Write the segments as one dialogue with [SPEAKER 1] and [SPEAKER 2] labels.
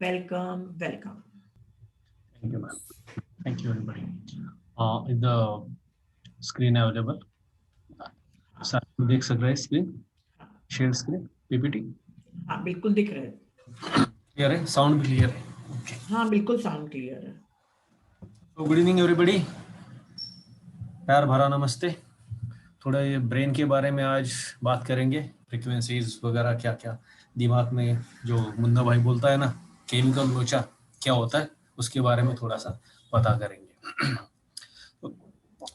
[SPEAKER 1] Welcome, welcome.
[SPEAKER 2] Thank you, ma'am. Thank you, everybody. Is the screen available? Sir देख सक रहे हैं screen share screen PPT
[SPEAKER 1] हाँ बिल्कुल दिख रहा है।
[SPEAKER 2] क्लियर है साउंड भी क्लियर है ओके
[SPEAKER 1] हाँ बिल्कुल साउंड क्लियर है।
[SPEAKER 2] तो गुड इवनिंग एवरीबॉडी प्यार भरा नमस्ते थोड़ा ये ब्रेन के बारे में आज बात करेंगे फ्रीक्वेंसीज वगैरह क्या क्या दिमाग में जो मुन्ना भाई बोलता है ना केमिकल लोचा क्या होता है उसके बारे में थोड़ा सा पता करेंगे तो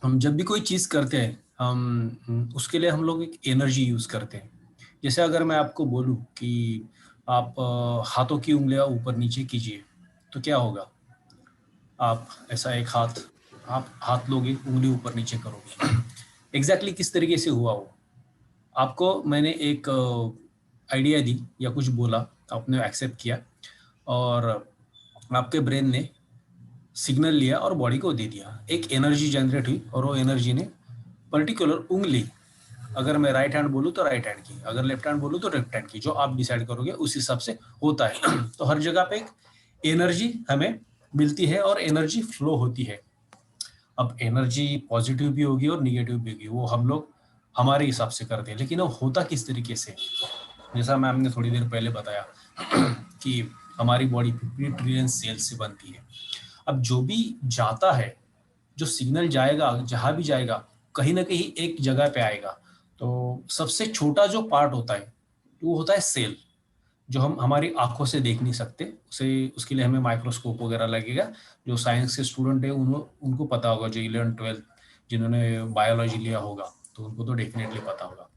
[SPEAKER 2] हम जब भी कोई चीज़ करते हैं हम उसके लिए हम लोग एक एनर्जी यूज़ करते हैं जैसे अगर मैं आपको बोलूं कि आप हाथों की उंगलियां ऊपर नीचे कीजिए तो क्या होगा आप ऐसा एक आप हाथ लोगे उंगली ऊपर नीचे करोगे एग्जैक्टली किस तरीके से हुआ वो आपको मैंने एक आइडिया दी या कुछ बोला आपने एक्सेप्ट किया और आपके ब्रेन ने सिग्नल लिया और बॉडी को दे दिया एक एनर्जी जनरेट हुई और वो एनर्जी ने पर्टिकुलर उंगली अगर मैं राइट हैंड बोलूँ तो राइट हैंड की अगर लेफ्ट हैंड बोलूँ तो लेफ्ट हैंड की जो आप डिसाइड करोगे उस हिसाब से होता है तो हर जगह पे एक एनर्जी हमें मिलती है और एनर्जी फ्लो होती है अब एनर्जी पॉजिटिव भी होगी और निगेटिव भी होगी वो हम लोग हमारे हिसाब से करते हैं लेकिन अब होता किस तरीके से जैसा मैम ने थोड़ी देर पहले बताया कि हमारी बॉडी 50 ट्रिलियन सेल्स से बनती है अब जो भी जाता है जो सिग्नल जाएगा जहां भी जाएगा कहीं ना कहीं एक जगह पे आएगा तो सबसे छोटा जो पार्ट होता है वो होता है सेल जो हम हमारी आंखों से देख नहीं सकते उसे उसके लिए हमें माइक्रोस्कोप वगैरह लगेगा जो साइंस के स्टूडेंट है उनको पता होगा जो 11th 12th जिन्होंने बायोलॉजी लिया होगा तो उनको तो डेफिनेटली पता होगा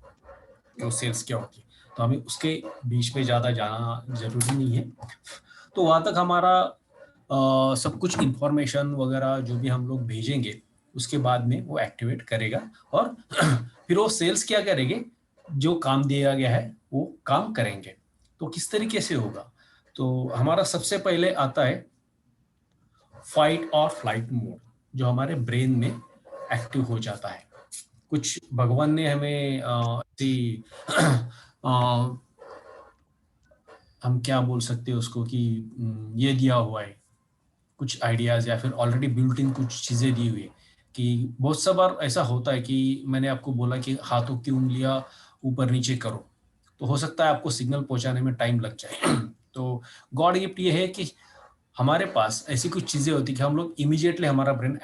[SPEAKER 2] कि वो सेल्स क्या होती है तो हमें उसके बीच में ज़्यादा जाना जरूरी नहीं है तो वहाँ तक हमारा सब कुछ इंफॉर्मेशन वगैरह जो भी हम लोग भेजेंगे उसके बाद में वो एक्टिवेट करेगा और फिर वो सेल्स क्या करेंगे जो काम दिया गया है वो काम करेंगे तो किस तरीके से होगा तो हमारा सबसे पहले आता है फाइट और फ्लाइट मोड जो हमारे ब्रेन में एक्टिव हो जाता है कुछ भगवान ने हमें हम क्या बोल सकते हैं उसको कि ये दिया हुआ है कुछ आइडियाज या फिर ऑलरेडी बिल्ट इन कुछ चीजें दी हुई है कि बहुत सा बार ऐसा होता है कि मैंने आपको बोला कि हाथों की उंगलियां ऊपर नीचे करो तो हो सकता है आपको सिग्नल पहुंचाने में टाइम लग जाए तो गॉड गिफ्ट ये है कि हमारे पास ऐसी कुछ चीजें होती कि हम लोग इमीडिएटली हमारा ब्रेन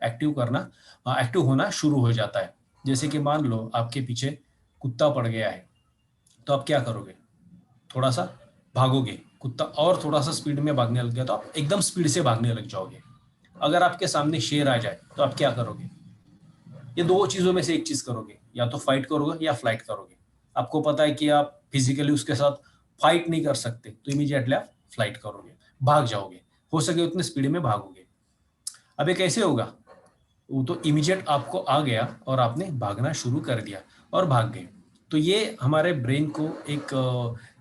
[SPEAKER 2] एक्टिव होना शुरू हो जाता है जैसे कि मान लो आपके पीछे कुत्ता पड़ गया है तो आप क्या करोगे थोड़ा सा भागोगे कुत्ता और थोड़ा सा स्पीड में भागने लग गया तो आप एकदम स्पीड से भागने लग जाओगे अगर आपके सामने शेर आ जाए तो आप क्या करोगे ये दो चीजों में से एक चीज करोगे या तो फाइट करोगे या फ्लाइट करोगे आपको पता है कि आप फिजिकली उसके साथ फाइट नहीं कर सकते तो इमीडिएटली आप फ्लाइट करोगे भाग जाओगे हो सके उतने स्पीड में भागोगे अब ये कैसे होगा वो तो इमीडिएट आपको आ गया और आपने भागना शुरू कर दिया और भाग गए तो ये हमारे ब्रेन को एक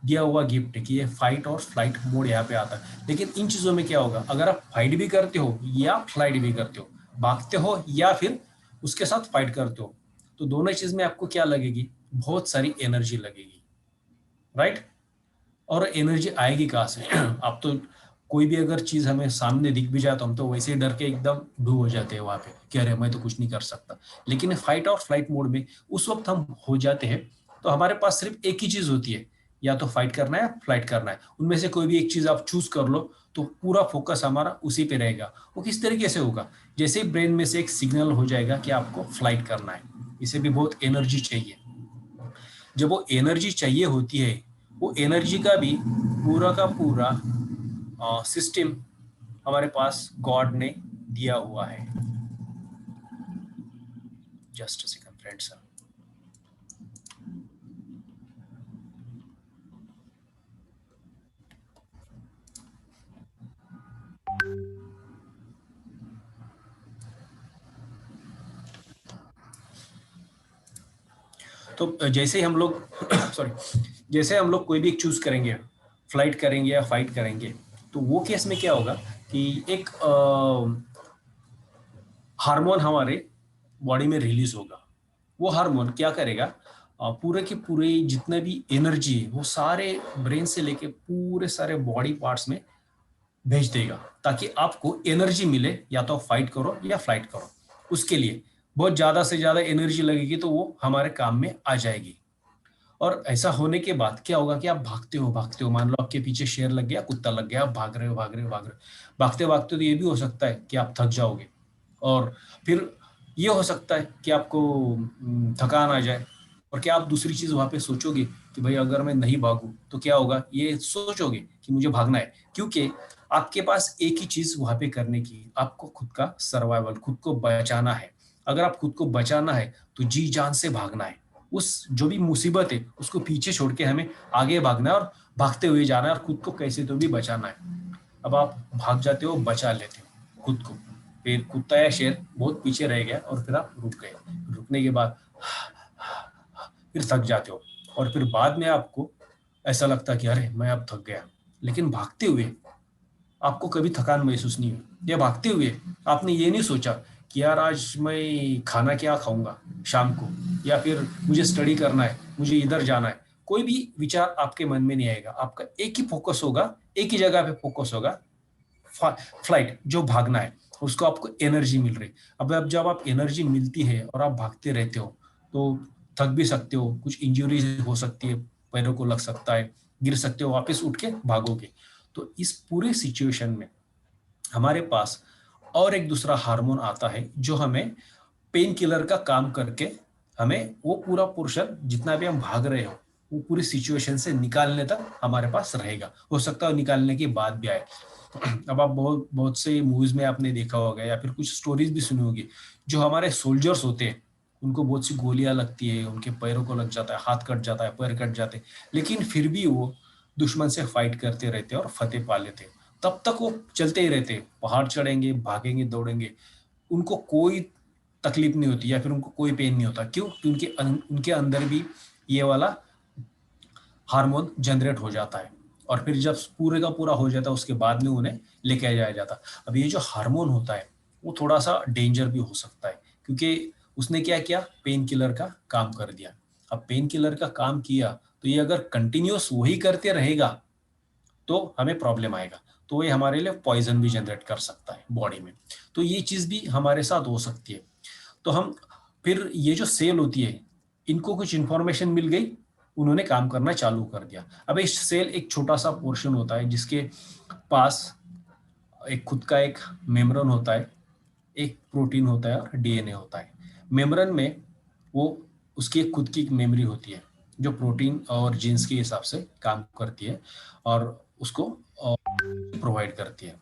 [SPEAKER 2] दिया हुआ गिफ्ट है कि ये फाइट और फ्लाइट मोड यहाँ पे आता है लेकिन इन चीजों में क्या होगा अगर आप फाइट भी करते हो या फ्लाइट भी करते हो भागते हो या फिर उसके साथ फाइट करते हो तो दोनों चीज में आपको क्या लगेगी बहुत सारी एनर्जी लगेगी राइट और एनर्जी आएगी कहाँ से आप तो कोई भी अगर चीज हमें सामने दिख भी जाए तो हम तो वैसे ही डर के एकदम डू हो जाते हैं वहां पे कि अरे मैं तो कुछ नहीं कर सकता लेकिन फाइट और फ्लाइट मोड में उस वक्त हम हो जाते हैं तो हमारे पास सिर्फ एक ही चीज होती है या तो फाइट करना है फ्लाइट करना है उनमें से कोई भी एक चीज आप चूज कर लो तो पूरा फोकस हमारा उसी पे रहेगा वो किस तरीके से होगा जैसे ही ब्रेन में से एक सिग्नल हो जाएगा कि आपको फ्लाइट करना है इसे भी बहुत एनर्जी चाहिए जब वो एनर्जी चाहिए होती है वो एनर्जी का भी पूरा का पूरा सिस्टम हमारे पास गॉड ने दिया हुआ है जस्ट सेकंड फ्रेंड्स तो जैसे ही हम लोग सॉरी जैसे हम लोग कोई भी एक चूज करेंगे फ्लाइट करेंगे या फाइट करेंगे तो वो केस में क्या होगा कि एक हार्मोन हमारे बॉडी में रिलीज होगा वो हार्मोन क्या करेगा पूरे के पूरे जितने भी एनर्जी है वो सारे ब्रेन से लेके पूरे सारे बॉडी पार्ट्स में भेज देगा ताकि आपको एनर्जी मिले, या तो फाइट करो या फ्लाइट करो। उसके लिए बहुत ज्यादा से ज्यादा एनर्जी लगेगी तो वो हमारे काम में आ जाएगी। और ऐसा होने के बाद क्या होगा कि आप भागते हो, मान लो आपके पीछे शेर लग गया, कुत्ता लग गया, आप भाग रहे हो भाग रहे हो भाग रहे हो, भागते भागते तो ये भी हो सकता है कि आप थक जाओगे, और फिर ये हो सकता है कि आपको थकान आ जाए, और क्या आप दूसरी चीज वहां पे सोचोगे कि भाई अगर मैं नहीं भागू तो क्या होगा, ये सोचोगे कि मुझे भागना है, क्योंकि आपके पास एक ही चीज वहां पे करने की, आपको खुद का सर्वाइवल, खुद को बचाना है। अगर आप खुद को बचाना है तो जी जान से भागना है, उस जो भी मुसीबत है उसको पीछे छोड़ के हमें आगे भागना है, और भागते हुए जाना है, और खुद को कैसे तो भी बचाना है। अब आप भाग जाते हो, बचा लेते हो खुद को, फिर कुत्ता या शेर बहुत पीछे रह गया और फिर आप रुक गए, रुकने के बाद फिर थक जाते हो, और फिर बाद में आपको ऐसा लगता कि अरे मैं अब थक गया। लेकिन भागते हुए आपको कभी थकान महसूस नहीं हुई, या भागते हुए आपने ये नहीं सोचा कि यार आज मैं खाना क्या खाऊंगा शाम को, या फिर मुझे स्टडी करना है, मुझे इधर जाना है। कोई भी विचार आपके मन में नहीं आएगा, आपका एक ही फोकस होगा, एक ही जगह पे फोकस होगा, फ्लाइट, जो भागना है, उसको आपको एनर्जी मिल रही। अब जब आप एनर्जी मिलती है और आप भागते रहते हो तो थक भी सकते हो, कुछ इंजरीज हो सकती है, पैरों को लग सकता है, गिर सकते हो, वापस उठ के भागोगे। तो इस पूरे सिचुएशन में हमारे पास और एक दूसरा हार्मोन आता है जो हमें पेन किलर का काम करके हमें वो पूरा पोर्शन जितना भी हम भाग रहे हो वो पूरी सिचुएशन से निकालने तक हमारे पास रहेगा। हो सकता है निकालने के बाद भी आए। अब आप बहुत बहुत से मूवीज में आपने देखा होगा या फिर कुछ स्टोरीज भी सुनी होगी, जो हमारे सोल्जर्स होते हैं उनको बहुत सी गोलियां लगती है, उनके पैरों को लग जाता है, हाथ कट जाता है, पैर कट जाते हैं, लेकिन फिर भी वो दुश्मन से फाइट करते रहते हैं और फतेह पा लेते हैं। तब तक वो चलते ही रहते हैं, पहाड़ चढ़ेंगे, भागेंगे, दौड़ेंगे, उनको कोई तकलीफ नहीं होती या फिर उनको कोई पेन नहीं होता। क्यों? क्योंकि उनके अंदर भी ये वाला हार्मोन जनरेट हो जाता है, और फिर जब पूरे का पूरा हो जाता है उसके बाद में उन्हें लेके जाया जाता। अब ये जो हार्मोन होता है वो थोड़ा सा डेंजर भी हो सकता है, क्योंकि उसने क्या किया, पेन किलर का काम कर दिया। अब पेन किलर का काम किया तो ये अगर कंटिन्यूअस वही करते रहेगा तो हमें प्रॉब्लम आएगा, तो ये हमारे लिए पॉइजन भी जनरेट कर सकता है बॉडी में। तो ये चीज भी हमारे साथ हो सकती है। तो हम फिर ये जो सेल होती है इनको कुछ इंफॉर्मेशन मिल गई, उन्होंने काम करना चालू कर दिया। अब इस सेल एक छोटा सा पोर्शन होता है जिसके पास एक खुद का एक मेम्ब्रेन होता है, एक प्रोटीन होता है और डीएनए होता है। मेम्ब्रेन में वो उसकी एक खुद की मेमोरी होती है जो प्रोटीन और जीन्स के हिसाब से काम करती है और उसको प्रोवाइड करती है।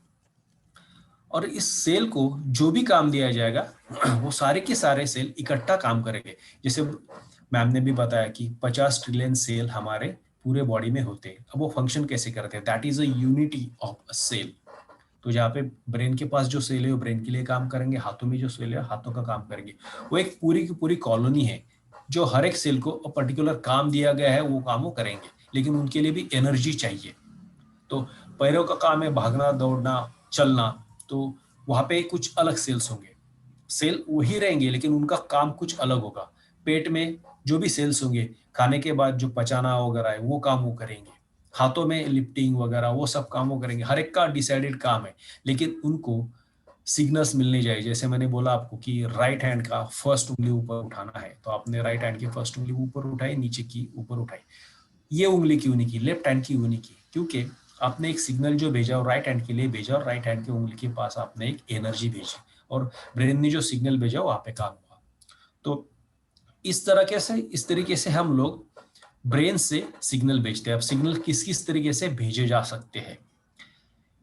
[SPEAKER 2] और इस सेल को जो भी काम दिया जाएगा वो सारे के सारे सेल इकट्ठा काम करेंगे। जैसे मैम ने भी बताया कि 50 ट्रिलियन सेल हमारे पूरे बॉडी में होते हैं। अब वो फंक्शन कैसे करते हैं, that is a unity of a cell. तो जहाँ पे ब्रेन के पास जो सेल है वो ब्रेन के लिए काम करेंगे, हाथों में जो सेल है हाथों का काम करेंगे। वो एक पूरी की पूरी कॉलोनी है जो हर एक सेल को पर्टिकुलर काम दिया गया है, वो काम वो करेंगे, लेकिन उनके लिए भी एनर्जी चाहिए। तो पैरों का काम है भागना, दौड़ना, चलना, तो वहां पे कुछ अलग सेल्स होंगे। सेल वही रहेंगे लेकिन उनका काम कुछ अलग होगा। पेट में जो भी सेल्स होंगे खाने के बाद जो पचाना वगैरह है वो काम वो करेंगे। हाथों में लिफ्टिंग वगैरह वो सब काम वो करेंगे। हर एक का डिसाइडेड काम है, लेकिन उनको सिग्नल्स मिलने चाहिए। जैसे मैंने बोला आपको कि राइट हैंड का फर्स्ट उंगली ऊपर उठाना है, तो आपने राइट हैंड की फर्स्ट उंगली ऊपर उठाई, नीचे की ऊपर उठाई। ये उंगली क्यों नहीं की, लेफ्ट हैंड की क्यों नहीं की? क्योंकि आपने एक सिग्नल जो भेजा और राइट हैंड के लिए भेजा, और राइट हैंड की उंगली के पास आपने एक एनर्जी भेजी और ब्रेन ने जो सिग्नल भेजा वहां पे काम हुआ। तो इस तरीके से हम लोग ब्रेन से सिग्नल भेजते हैं। अब सिग्नल किस किस तरीके से भेजे जा सकते हैं?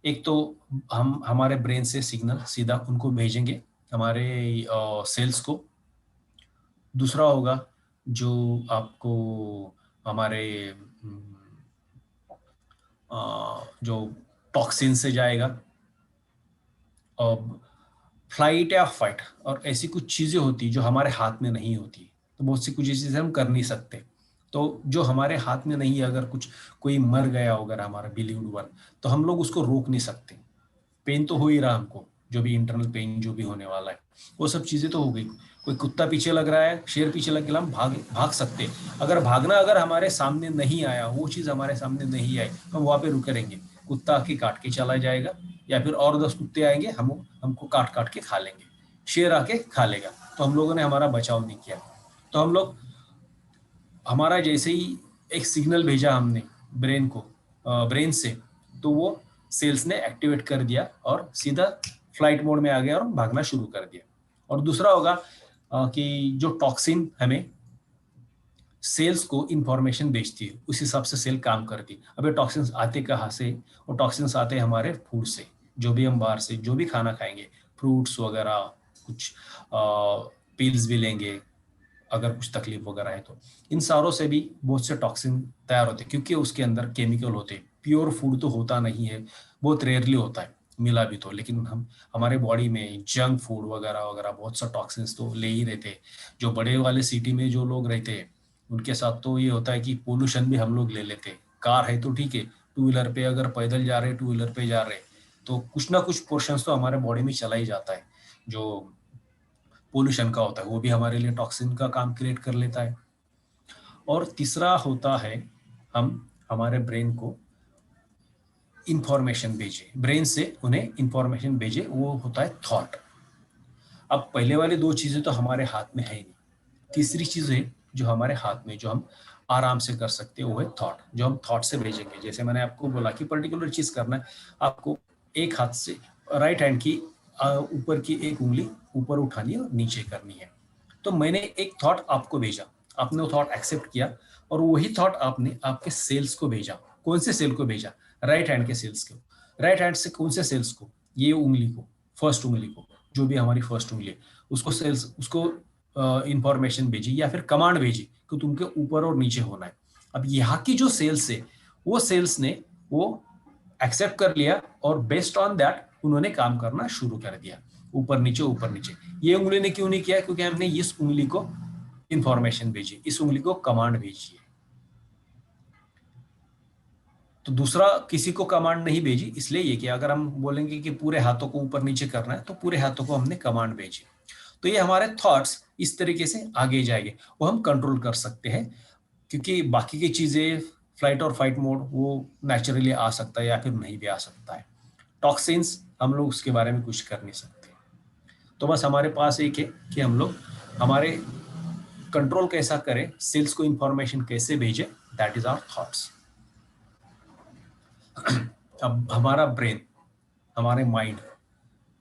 [SPEAKER 2] एक तो हम हमारे ब्रेन से सिग्नल सीधा उनको भेजेंगे, हमारे सेल्स को। दूसरा होगा जो आपको हमारे जो टॉक्सिन से जाएगा, और फ्लाइट या फाइट, और ऐसी कुछ चीजें होती जो हमारे हाथ में नहीं होती। तो बहुत सी कुछ चीजें हम कर नहीं सकते। तो जो हमारे हाथ में नहीं है, अगर कुछ कोई मर गया अगर हमारा बिलीव्ड वन, तो हम लोग उसको रोक नहीं सकते। पेन तो हो ही रहा हमको, जो भी इंटरनल पेन जो भी होने वाला है वो सब चीजें तो हो गई। कोई कुत्ता पीछे लग रहा है, शेर पीछे लग गया, हम भाग भाग सकते हैं। अगर भागना अगर हमारे सामने नहीं आया, वो चीज हमारे सामने नहीं आई, हम वहां पे रुके रहेंगे। कुत्ता आके काट के चला जाएगा, या फिर और 10 कुत्ते आएंगे, हमको काट काट के खा लेंगे, शेर आके खा लेगा। तो हम लोगों ने हमारा बचाव नहीं किया। तो हम लोग, हमारा जैसे ही एक सिग्नल भेजा हमने ब्रेन से, तो वो सेल्स ने एक्टिवेट कर दिया और सीधा फ्लाइट मोड में आ गया और भागना शुरू कर दिया। और दूसरा होगा कि जो टॉक्सिन हमें सेल्स को इंफॉर्मेशन भेजती है, उस हिसाब से सेल काम करती है। अब ये टॉक्सिन्स आते कहाँ से? वो टॉक्सिन्स आते हैं हमारे फूड से, जो भी हम बाहर से जो भी खाना खाएंगे, फ्रूट्स वगैरह, कुछ पिल्स भी लेंगे अगर कुछ तकलीफ वगैरह है तो, इन सारों से भी बहुत से टॉक्सिन तैयार होते हैं, क्योंकि उसके अंदर केमिकल होते हैं। प्योर फूड तो होता नहीं है, बहुत रेयरली होता है मिला भी तो, लेकिन हम हमारे बॉडी में जंक फूड वगैरह वगैरह बहुत सा टॉक्सिन्स तो ले ही रहते हैं। जो बड़े वाले सिटी में जो लोग रहते हैं उनके साथ तो ये होता है कि पोल्यूशन भी हम लोग ले लेते हैं। कार है तो ठीक है, टू व्हीलर पे अगर पैदल जा रहे, टू व्हीलर पे जा रहे, तो कुछ ना कुछ पोर्शन तो हमारे बॉडी में चला ही जाता है, जो पोल्यूशन का होता है, वो भी हमारे लिए टॉक्सिन का काम क्रिएट कर लेता है। और तीसरा होता है, हम हमारे ब्रेन को इंफॉर्मेशन भेजे, ब्रेन से उन्हें इंफॉर्मेशन भेजे, वो होता है थॉट। अब पहले वाली दो चीजें तो हमारे हाथ में है नहीं, तीसरी चीज है जो हमारे हाथ में, जो हम आराम से कर सकते हैं, वो है थॉट, जो हम थॉट से भेजेंगे। जैसे मैंने आपको बोला कि पर्टिकुलर चीज करना है, आपको एक हाथ से राइट हैंड की ऊपर की एक उंगली ऊपर उठानी है और नीचे करनी है। तो मैंने एक थॉट आपको भेजा, आपने वो थॉट एक्सेप्ट किया, और वही थॉट आपने आपके सेल्स को भेजा। कौन से सेल को भेजा? राइट हैंड के सेल्स को। राइट हैंड से कौन से सेल्स को? ये उंगली को, फर्स्ट उंगली को, जो भी हमारी फर्स्ट उंगली है, उसको सेल्स, उसको इंफॉर्मेशन भेजी या फिर कमांड भेजी कि तुमके ऊपर और नीचे होना है। अब यहाँ की जो सेल्स है, वो सेल्स ने वो एक्सेप्ट कर लिया, और बेस्ड ऑन दैट उन्होंने काम करना शुरू कर दिया, ऊपर नीचे ऊपर नीचे। ये उंगली ने क्यों नहीं किया? क्योंकि हमने इस उंगली को इंफॉर्मेशन भेजी, इस उंगली को कमांड भेजी है। तो दूसरा किसी को कमांड नहीं भेजी, इसलिए ये कि अगर हम बोलेंगे कि पूरे हाथों को ऊपर नीचे करना है, तो पूरे हाथों को हमने कमांड भेजी। तो ये हमारे थॉट्स इस तरीके से आगे जाएंगे, वो हम कंट्रोल कर सकते हैं, क्योंकि बाकी की चीजें, फ्लाइट और फाइट मोड, वो नेचुरली आ सकता है या फिर नहीं भी आ सकता है। टॉक्सिन्स हम लोग उसके बारे में कुछ कर नहीं सकते। तो बस हमारे पास एक है कि हम लोग हमारे कंट्रोल कैसा करें, सेल्स को इंफॉर्मेशन कैसे भेजें, दैट इज आवर थॉट्स। अब हमारा ब्रेन, हमारे mind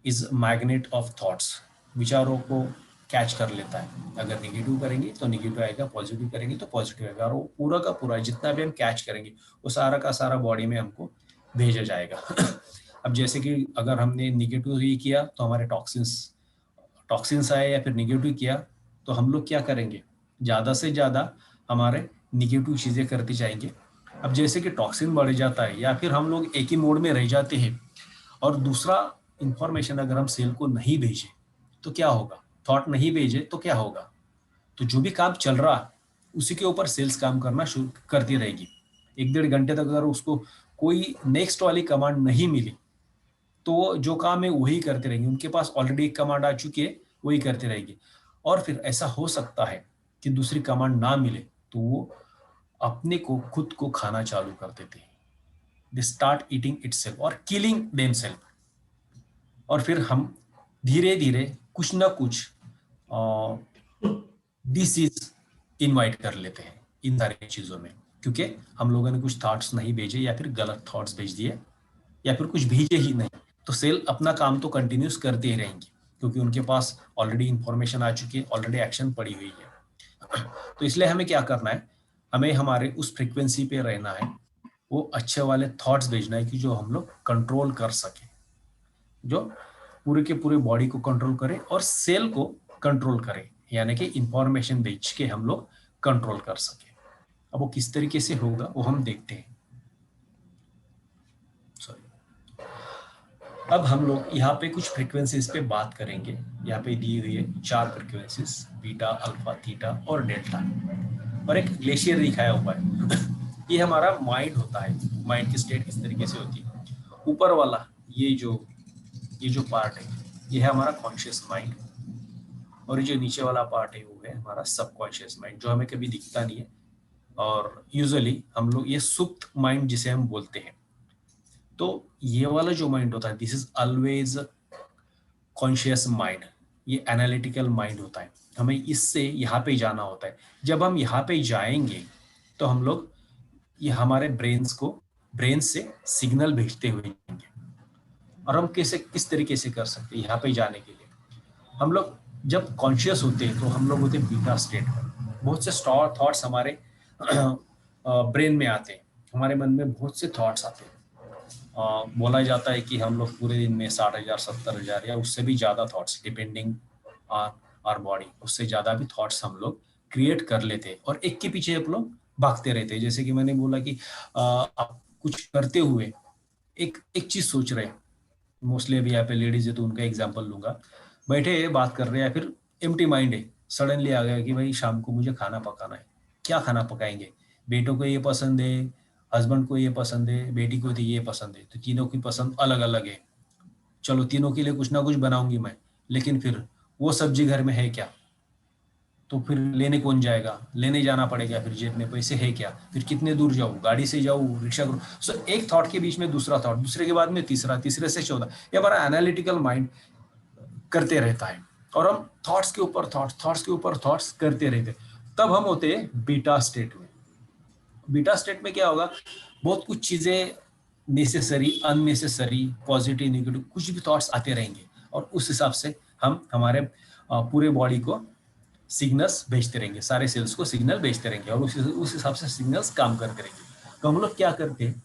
[SPEAKER 2] is magnet of thoughts, विचारों को कैच कर लेता है। अगर निगेटिव करेंगे तो निगेटिव आएगा, पॉजिटिव करेंगे तो पॉजिटिव आएगा, और वो पूरा का पूरा जितना भी हम कैच करेंगे वो सारा का सारा बॉडी में हमको भेजा जाएगा। अब जैसे कि अगर हमने निगेटिव ही किया तो हमारे टॉक्सिन्स आए, या फिर निगेटिव किया तो हम लोग क्या करेंगे? ज़्यादा से ज़्यादा हमारे निगेटिव चीज़ें करते जाएंगे। अब जैसे कि टॉक्सिन बढ़ जाता है, या फिर हम लोग एक ही मोड में रह जाते हैं, और दूसरा इंफॉर्मेशन अगर हम सेल को नहीं भेजे तो क्या होगा? थॉट नहीं भेजे तो क्या होगा? तो जो भी काम चल रहा है उसी के ऊपर सेल्स काम करना शुरू करती रहेगी। 1-1.5 घंटे तक अगर उसको कोई नेक्स्ट वाली कमांड नहीं मिली, तो वो जो काम है वही करते रहेंगे, उनके पास ऑलरेडी एक कमांड आ चुकी है, वही करते रहेगी। और फिर ऐसा हो सकता है कि दूसरी कमांड ना मिले तो वो अपने को, खुद को खाना चालू कर देते हैं। दे स्टार्ट ईटिंग इटसेल्फ और किलिंग देमसेल्फ। और फिर हम धीरे धीरे कुछ ना कुछ डिसीज इनवाइट कर लेते हैं इन सारी चीजों में, क्योंकि हम लोगों ने कुछ थॉट्स नहीं भेजे, या फिर गलत थॉट्स भेज दिए, या फिर कुछ भेजे ही नहीं। तो सेल अपना काम तो कंटिन्यूस करते ही रहेंगे, क्योंकि उनके पास ऑलरेडी इंफॉर्मेशन आ चुकी है, ऑलरेडी एक्शन पड़ी हुई है। तो इसलिए हमें क्या करना है? हमें हमारे उस फ्रीक्वेंसी पे रहना है, वो अच्छे वाले थॉट्स भेजना है कि जो हम लोग कंट्रोल कर सके, जो पूरे के पूरे बॉडी को कंट्रोल करे और सेल को कंट्रोल करे, यानी कि इंफॉर्मेशन भेज के हम लोग कंट्रोल कर सके। अब वो किस तरीके से होगा वो हम देखते हैं। अब हम लोग यहाँ पे कुछ फ्रीक्वेंसीज पे बात करेंगे। यहाँ पे दी हुई है 4 फ्रीक्वेंसीज, बीटा, अल्फा, थीटा और डेल्टा, और एक ग्लेशियर दिखाया हुआ है। ये हमारा माइंड होता है। माइंड की स्टेट इस तरीके से होती है। ऊपर वाला ये जो पार्ट है, ये है हमारा कॉन्शियस माइंड, और ये जो नीचे वाला पार्ट है वो है हमारा सबकॉन्शियस माइंड, जो हमें कभी दिखता नहीं है, और यूजुअली हम लोग ये सुप्त माइंड जिसे हम बोलते हैं। तो ये वाला जो माइंड होता है, this is always conscious mind, ये एनालिटिकल माइंड होता है। हमें इससे यहाँ पे जाना होता है। जब हम यहाँ पे जाएंगे तो हम लोग ये हमारे ब्रेन से सिग्नल भेजते हुए जाएंगे। और हम किस तरीके से कर सकते हैं यहाँ पे जाने के लिए? हम लोग जब कॉन्शियस होते हैं तो हम लोग होते हैं बीटा स्टेट में। बहुत से थॉट्स हमारे ब्रेन में आते हैं, हमारे मन में बहुत से थॉट्स आते हैं। बोला जाता है कि हम लोग पूरे दिन में 60,000 70,000 या उससे भी ज़्यादा थॉट्स, डिपेंडिंग आर बॉडी, उससे ज़्यादा भी थॉट्स हम लोग क्रिएट कर लेते हैं और एक के पीछे हम लोग भागते रहते हैं। जैसे कि मैंने बोला कि आप कुछ करते हुए एक एक चीज़ सोच रहे हैं, मोस्टली अभी यहाँ पे लेडीज है तो उनका एग्जाम्पल लूंगा। बैठे हैं, बात कर रहे हैं, फिर एम्प्टी माइंड है, सडनली आ गया कि भाई शाम को मुझे खाना पकाना है। क्या खाना पकाएंगे? बेटों को ये पसंद है, हस्बैंड को ये पसंद है, बेटी को तो ये पसंद है, तो तीनों की पसंद अलग अलग है। चलो तीनों के लिए कुछ ना कुछ बनाऊंगी मैं, लेकिन फिर वो सब्जी घर में है क्या? तो फिर लेने कौन जाएगा? लेने जाना पड़ेगा, फिर जेब में पैसे है क्या? फिर कितने दूर जाऊँ? गाड़ी से जाऊँ, रिक्शा करूँ? सो एक थॉट के बीच में दूसरा थॉट, दूसरे के बाद में तीसरा, तीसरे से चौथा। ये हमारा एनालिटिकल माइंड करते रहता है और हम थॉट्स के ऊपर थॉट्स करते रहते हैं। तब हम होते हैं बीटा स्टेट में। बीटा स्टेट में क्या होगा? बहुत कुछ चीजें, नेसेसरी, अननेसेसरी, पॉजिटिव, नेगेटिव, कुछ भी थॉट्स आते रहेंगे और उस हिसाब से हम हमारे पूरे बॉडी को सिग्नल्स भेजते रहेंगे, सारे सेल्स को सिग्नल भेजते रहेंगे और उस हिसाब से सिग्नल्स काम करते रहेंगे। तो हम लोग क्या करते हैं,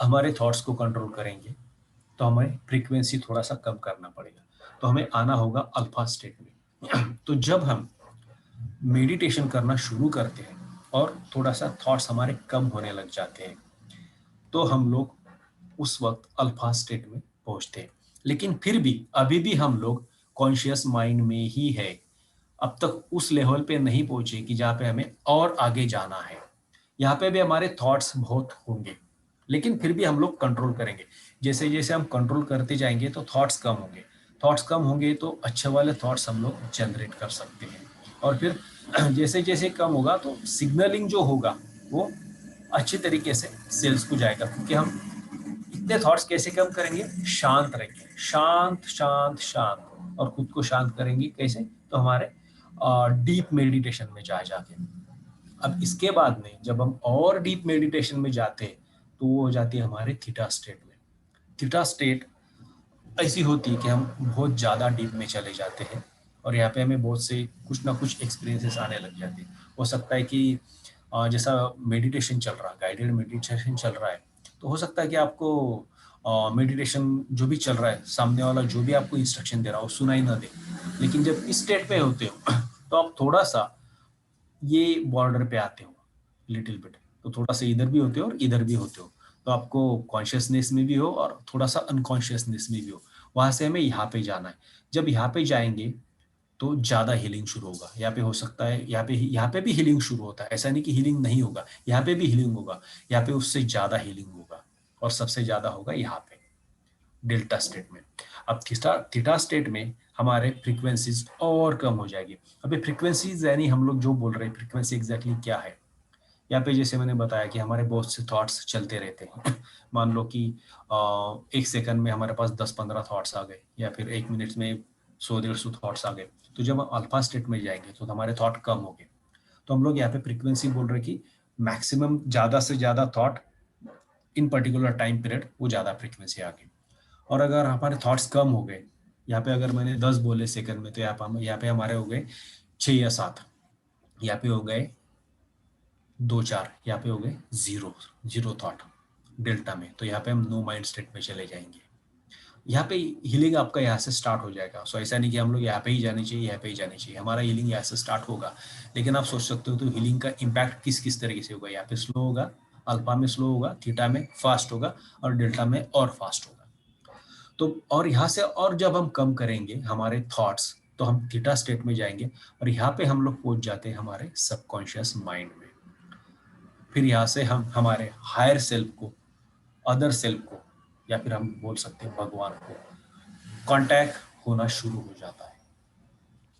[SPEAKER 2] हमारे थॉट्स को कंट्रोल करेंगे तो हमें फ्रीक्वेंसी थोड़ा सा कम करना पड़ेगा। तो हमें आना होगा अल्फा स्टेट में। तो जब हम मेडिटेशन करना शुरू करते हैं और थोड़ा सा थॉट्स हमारे कम होने लग जाते हैं, तो हम लोग उस वक्त अल्फा स्टेट में पहुंचते हैं। लेकिन फिर भी अभी भी हम लोग कॉन्शियस माइंड में ही है। अब तक उस लेवल पे नहीं पहुंचे कि जहाँ पे हमें और आगे जाना है। यहाँ पे भी हमारे थॉट्स बहुत होंगे, लेकिन फिर भी हम लोग कंट्रोल करेंगे। जैसे जैसे हम कंट्रोल करते जाएंगे तो थॉट्स कम होंगे, थॉट्स कम होंगे तो अच्छे वाले थॉट्स हम लोग जनरेट कर सकते हैं। और फिर जैसे जैसे कम होगा तो सिग्नलिंग जो होगा वो अच्छी तरीके से सेल्स को जाएगा। क्योंकि हम इतने थॉट्स कैसे कम करेंगे? शांत रहेंगे, शांत शांत शांत, और खुद को शांत करेंगे कैसे? तो हमारे डीप मेडिटेशन में जाके। अब इसके बाद में जब हम और डीप मेडिटेशन में जाते हैं तो वो हो जाती है हमारे थीटा स्टेट में। थीटा स्टेट ऐसी होती है कि हम बहुत ज़्यादा डीप में चले जाते हैं और यहाँ पे हमें बहुत से कुछ ना कुछ एक्सपीरियंसेस आने लग जाते हैं। हो सकता है कि जैसा मेडिटेशन चल रहा है, गाइडेड मेडिटेशन चल रहा है, तो हो सकता है कि आपको मेडिटेशन जो भी चल रहा है, सामने वाला जो भी आपको इंस्ट्रक्शन दे रहा हो सुनाई ना दे। लेकिन जब इस स्टेट पे होते हो तो आप थोड़ा सा ये बॉर्डर पे आते हो, लिटिल बिट, तो थोड़ा सा इधर भी होते हो और इधर भी होते हो। तो आपको कॉन्शियसनेस में भी हो और थोड़ा सा अनकॉन्शियसनेस में भी हो। वहां से हमें यहाँ पे जाना है। जब यहाँ पे जाएंगे तो ज्यादा हीलिंग शुरू होगा। यहाँ पे हो सकता है, यहाँ पे भी हीलिंग शुरू होता है, ऐसा नहीं कि हीलिंग नहीं होगा, यहाँ पे भी हीलिंग होगा। यहाँ पे उससे ज्यादा हीलिंग होगा और सबसे ज्यादा होगा यहाँ पे डेल्टा स्टेट में। अब थीटा स्टेट में हमारे फ्रीक्वेंसीज और कम हो जाएगी। अभी फ्रीक्वेंसीज यानी हम लोग जो बोल रहे हैं, फ्रीक्वेंसी एग्जैक्टली क्या है? यहाँ पे जैसे मैंने बताया कि हमारे बहुत से थॉट्स चलते रहते हैं। मान लो कि एक सेकंड में हमारे पास 10-15 थॉट्स आ गए, या फिर एक मिनट में 100-150 थॉट्स आ गए। तो जब हम अल्फा स्टेट में जाएंगे तो हमारे थॉट कम हो गए। तो हम लोग यहाँ पे फ्रीक्वेंसी बोल रहे हैं कि मैक्सिमम ज्यादा से ज्यादा thought in particular time period, वो ज्यादा फ्रीक्वेंसी आ गई। और अगर हमारे थॉट्स कम हो गए, यहाँ पे अगर मैंने 10 बोले सेकंड में, तो यहाँ पे हमारे हो गए 6 या 7, यहाँ पे हो गए 2-4, यहाँ पे हो गए 0 थॉट डेल्टा में। तो यहाँ पे हम नो माइंड स्टेट में चले जाएंगे। यहाँ पे हीलिंग आपका यहाँ से स्टार्ट हो जाएगा। सो ऐसा नहीं कि हम लोग यहाँ पे ही जाने चाहिए, यहाँ पे ही जाने चाहिए, हमारा हीलिंग यहाँ से स्टार्ट होगा। लेकिन आप सोच सकते हो तो हीलिंग का इम्पैक्ट किस किस तरीके से होगा। यहाँ पे स्लो होगा, अल्फा में स्लो होगा, थीटा में फास्ट होगा और डेल्टा में और फास्ट होगा। तो और यहाँ से और जब हम कम करेंगे हमारे थॉट्स, तो हम थीटा स्टेट में जाएंगे और यहाँ पे हम लोग पहुंच जाते हैं हमारे सबकॉन्शियस माइंड में। फिर यहाँ से हम हमारे हायर सेल्फ को, अदर सेल्फ को, या फिर हम बोल सकते हैं भगवान को, कांटेक्ट होना शुरू हो जाता है।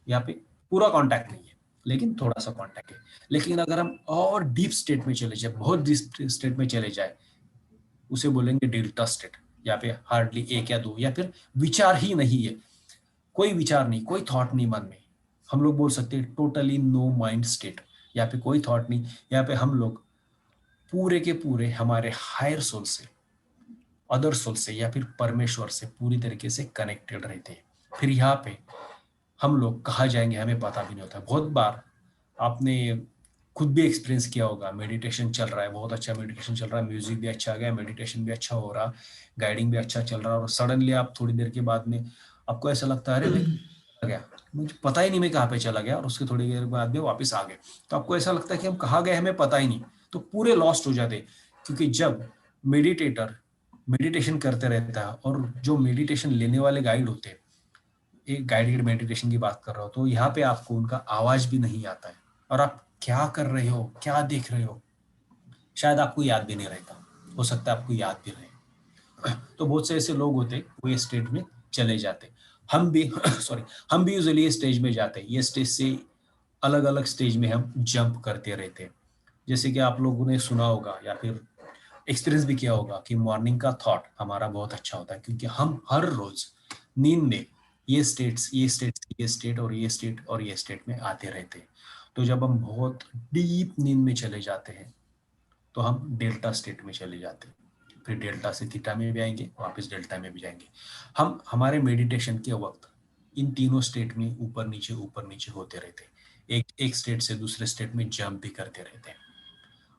[SPEAKER 2] यहाँ पे पूरा कांटेक्ट नहीं है, लेकिन थोड़ा सा कांटेक्ट है। लेकिन अगर हम और डीप स्टेट में चले जाए, बहुत डीप स्टेट में चले जाए, उसे बोलेंगे डेल्टा स्टेट। यहाँ पे हार्डली एक या दो, या फिर विचार ही नहीं है, कोई विचार नहीं, कोई थॉट नहीं मन में, हम लोग बोल सकते हैं टोटली नो माइंड स्टेट। यहाँ पे कोई थॉट नहीं, यहाँ पे हम लोग पूरे के पूरे हमारे हायर सोल से, अदर सोल से या फिर परमेश्वर से पूरी तरीके से कनेक्टेड रहते हैं। फिर यहाँ पे हम लोग कहाँ जाएंगे हमें पता भी नहीं होता। बहुत बार आपने खुद भी एक्सपीरियंस किया होगा, मेडिटेशन चल रहा है, बहुत अच्छा मेडिटेशन चल रहा है, म्यूजिक भी अच्छा आ गया, मेडिटेशन भी अच्छा हो रहा, गाइडिंग भी अच्छा चल रहा है, और सडनली आप थोड़ी देर के बाद में आपको ऐसा लगता है अरे मैं कहाँ गया, मुझे पता ही नहीं मैं कहाँ पे चला गया, और उसके थोड़ी देर बाद में वापस आ गए। तो आपको ऐसा लगता है कि हम कहाँ गए हमें पता ही नहीं, तो पूरे लॉस्ट हो जाते। क्योंकि जब मेडिटेटर मेडिटेशन करते रहता है, और जो मेडिटेशन लेने वाले गाइड होते हैं, एक गाइडेड मेडिटेशन की बात कर रहा हूँ, तो यहाँ पे आपको उनका आवाज भी नहीं आता है, और आप क्या कर रहे हो, क्या देख रहे हो, शायद आपको याद भी नहीं रहता, हो सकता है आपको याद भी रहे। तो बहुत से ऐसे लोग होते वो ये स्टेट में चले जाते। हम भी सॉरी, हम भी यूजुअली ये स्टेज में जाते हैं, ये स्टेज से अलग अलग स्टेज में हम जंप करते रहते हैं। जैसे कि आप लोगों ने सुना होगा या फिर एक्सपीरियंस भी किया होगा कि मॉर्निंग का थॉट हमारा बहुत अच्छा होता है, क्योंकि हम हर रोज नींद में ये स्टेट्स, ये स्टेट, ये स्टेट और ये स्टेट और ये स्टेट में आते रहते हैं। तो जब हम बहुत डीप नींद में चले जाते हैं तो हम डेल्टा स्टेट में चले जाते हैं, फिर डेल्टा से थीटा में भी आएंगे, वापस डेल्टा में भी जाएंगे। हम हमारे मेडिटेशन के वक्त इन तीनों स्टेट में ऊपर नीचे होते रहते हैं, एक स्टेट से दूसरे स्टेट में जंप भी करते रहते हैं।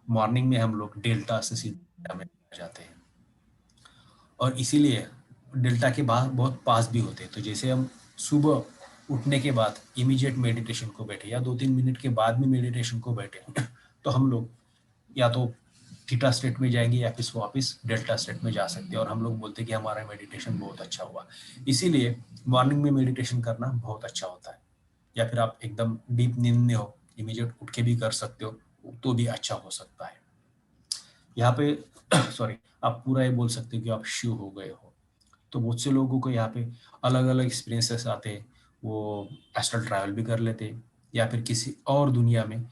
[SPEAKER 2] मॉर्निंग में हम लोग डेल्टा से सीधा में आ जाते हैं, और इसीलिए डेल्टा के बाद बहुत पास भी होते हैं। तो जैसे हम सुबह उठने के बाद इमीडिएट मेडिटेशन को बैठे, या 2-3 मिनट के बाद में मेडिटेशन को बैठे, तो हम लोग या तो थीटा स्टेट में जाएंगे या फिर वापस डेल्टा स्टेट में जा सकते हैं, और हम लोग बोलते हैं कि हमारा मेडिटेशन बहुत अच्छा हुआ। इसीलिए मॉर्निंग में मेडिटेशन करना बहुत अच्छा होता है, या फिर आप एकदम डीप नींद में हो, इमीडिएट उठ के भी कर सकते हो, तो भी अच्छा हो सकता है। यहाँ पे सॉरी, आप पूरा ये बोल सकते हो कि आप शिव हो गए हो। तो बहुत से लोगों को यहाँ पे अलग अलग एक्सपीरियंसेस आते हैं, वो एस्ट्रल ट्रैवल भी कर लेते हैं, या फिर किसी और दुनिया में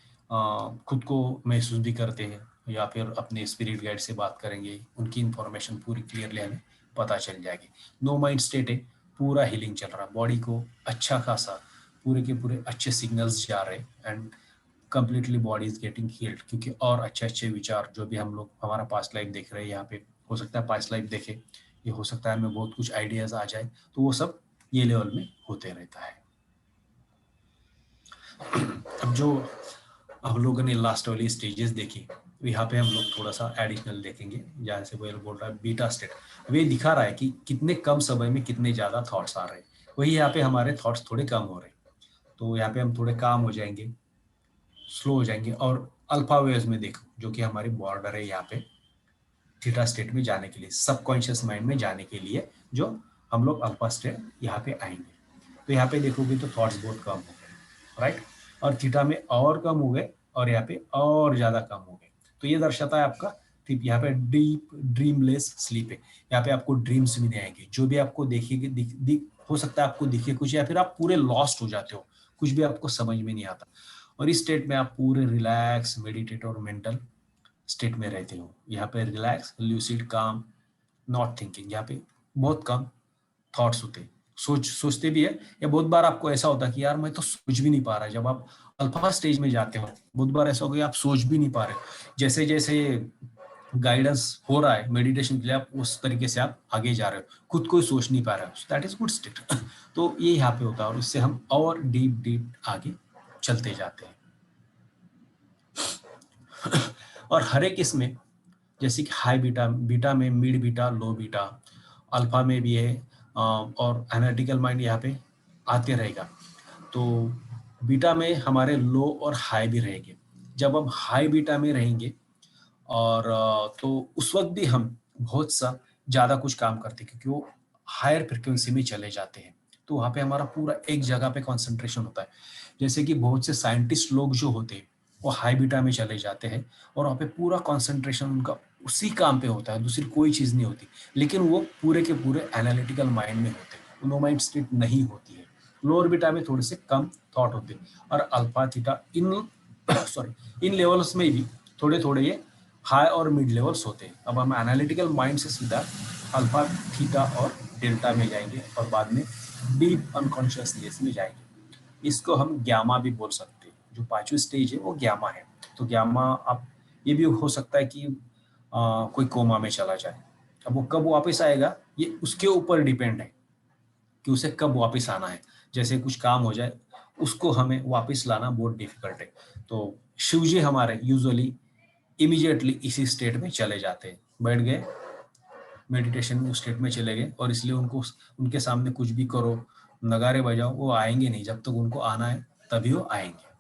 [SPEAKER 2] खुद को महसूस भी करते हैं, या फिर अपने स्पिरिट गाइड से बात करेंगे, उनकी इंफॉर्मेशन पूरी क्लियरली हमें पता चल जाएगी। नो माइंड स्टेट है, पूरा हीलिंग चल रहा, बॉडी को अच्छा खासा पूरे के पूरे अच्छे सिग्नल्स जा रहे, and completely body is getting heeled, क्योंकि और अच्छे अच्छे विचार जो भी हम लोग हमारा पास्ट लाइफ देख रहे हैं, यहाँ पे हो सकता है पास्ट लाइफ देखे, ये हो सकता है हमें बहुत कुछ आइडियाज आ जाए, तो वो सब ये लेवल में होते रहता है। अब जो हम लोगों ने लास्ट वाली स्टेजेस देखी, यहाँ पे हम लोग थोड़ा सा एडिशनल देखेंगे, जहाँ से वो बोल रहा है बीटा स्टेट, वे दिखा रहा है कि कितने कम समय में कितने ज्यादा थॉट्स आ रहे हैं। वही यहाँ पे हमारे थॉट्स थोड़े कम हो रहे हैं, तो यहाँ पे हम थोड़े काम हो जाएंगे, स्लो हो जाएंगे। और अल्फा वेव्स में देखो, जो कि हमारी बॉर्डर है यहाँ पे थीटा स्टेट में जाने के लिए, सबकॉन्शियस माइंड में जाने के लिए, जो हम लोग अल्फा स्टेट यहाँ पे आएंगे। तो यहाँ पे देखोगे तो थॉट्स बहुत कम हो गए, राइट, और थीटा में और कम हो गए, और यहाँ पे और ज्यादा कम हो गए। तो ये दर्शाता है आपका यहाँ पे डीप ड्रीमलेस स्लीप है। यहाँ पे आपको ड्रीम्स भी नहीं आएंगे, जो भी आपको देखेगी हो सकता है आपको दिखे कुछ, या फिर आप पूरे लॉस्ट हो जाते हो, कुछ भी आपको समझ में नहीं आता। और इस स्टेट में आप पूरे रिलैक्स, मेडिटेट और मेंटल स्टेट में रहते हो। यहाँ पे रिलैक्स, ल्यूसिड, काम, नॉट थिंकिंग, यहाँ पे बहुत कम थॉट्स होते, सोचते भी है, या बहुत बार आपको ऐसा होता है कि यार मैं तो सोच भी नहीं पा रहा। जब आप अल्फा स्टेज में जाते हो, बहुत बार ऐसा होगा आप सोच भी नहीं पा रहे, जैसे जैसे गाइडेंस हो रहा है मेडिटेशन के लिए, आप उस तरीके से आप आगे जा रहे हो, खुद को सोच नहीं पा रहे हो, दैट इज गुड स्टेट। तो ये यहाँ पे होता है, और इससे हम और डीप डीप आगे चलते जाते हैं। और हर एक इसमें, जैसे कि हाई बीटा, बीटा में mid beta, low beta, alpha में भी है, और एनालिटिकल माइंड यहाँ पे आते रहेगा। तो बीटा में हमारे लो और हाई भी रहेंगे। जब हम हाई बीटा में रहेंगे, और तो उस वक्त भी हम बहुत सा ज़्यादा कुछ काम करते हैं, क्योंकि वो हायर फ्रिक्वेंसी में चले जाते हैं। तो वहाँ पे हमारा पूरा एक जगह पे कंसंट्रेशन होता है। जैसे कि बहुत से साइंटिस्ट लोग जो होते हैं, वो हाई बीटा में चले जाते हैं, और वहाँ पे पूरा कंसंट्रेशन उनका उसी काम पे होता है, दूसरी कोई चीज़ नहीं होती, लेकिन वो पूरे के पूरे एनालिटिकल माइंड में होते हैं, नो माइंड स्टेट नहीं होती है। लोअर बीटा में थोड़े से कम थॉट होते हैं, और alpha theta in sorry in levels में भी थोड़े थोड़े ये हाई और मिड लेवल्स होते हैं। अब हम एनालिटिकल माइंड से सीधा अल्फा, थीटा और डेल्टा में जाएंगे और बाद में डीप अनकॉन्शियसनेस में जाएंगे। इसको हम ग्यामा भी बोल सकते हैं। जो पांचवी स्टेज है वो ग्यामा है। तो ग्यामा आप ये भी हो सकता है कि कोई कोमा में चला जाए। अब वो कब वापस आएगा ये उसके ऊपर डिपेंड है कि उसे कब वापस आना है। जैसे कुछ काम हो जाए उसको हमें वापस लाना बहुत डिफिकल्ट है। तो शिव जी हमारे यूजुअली इमीडिएटली इसी स्टेट में चले जाते हैं, बैठ गए मेडिटेशन में, उस स्टेट में चले गए, और इसलिए उनको उनके सामने कुछ भी करो, नगारे बजाओ, वो आएंगे नहीं। जब तक उनको आना है तभी वो आएंगे।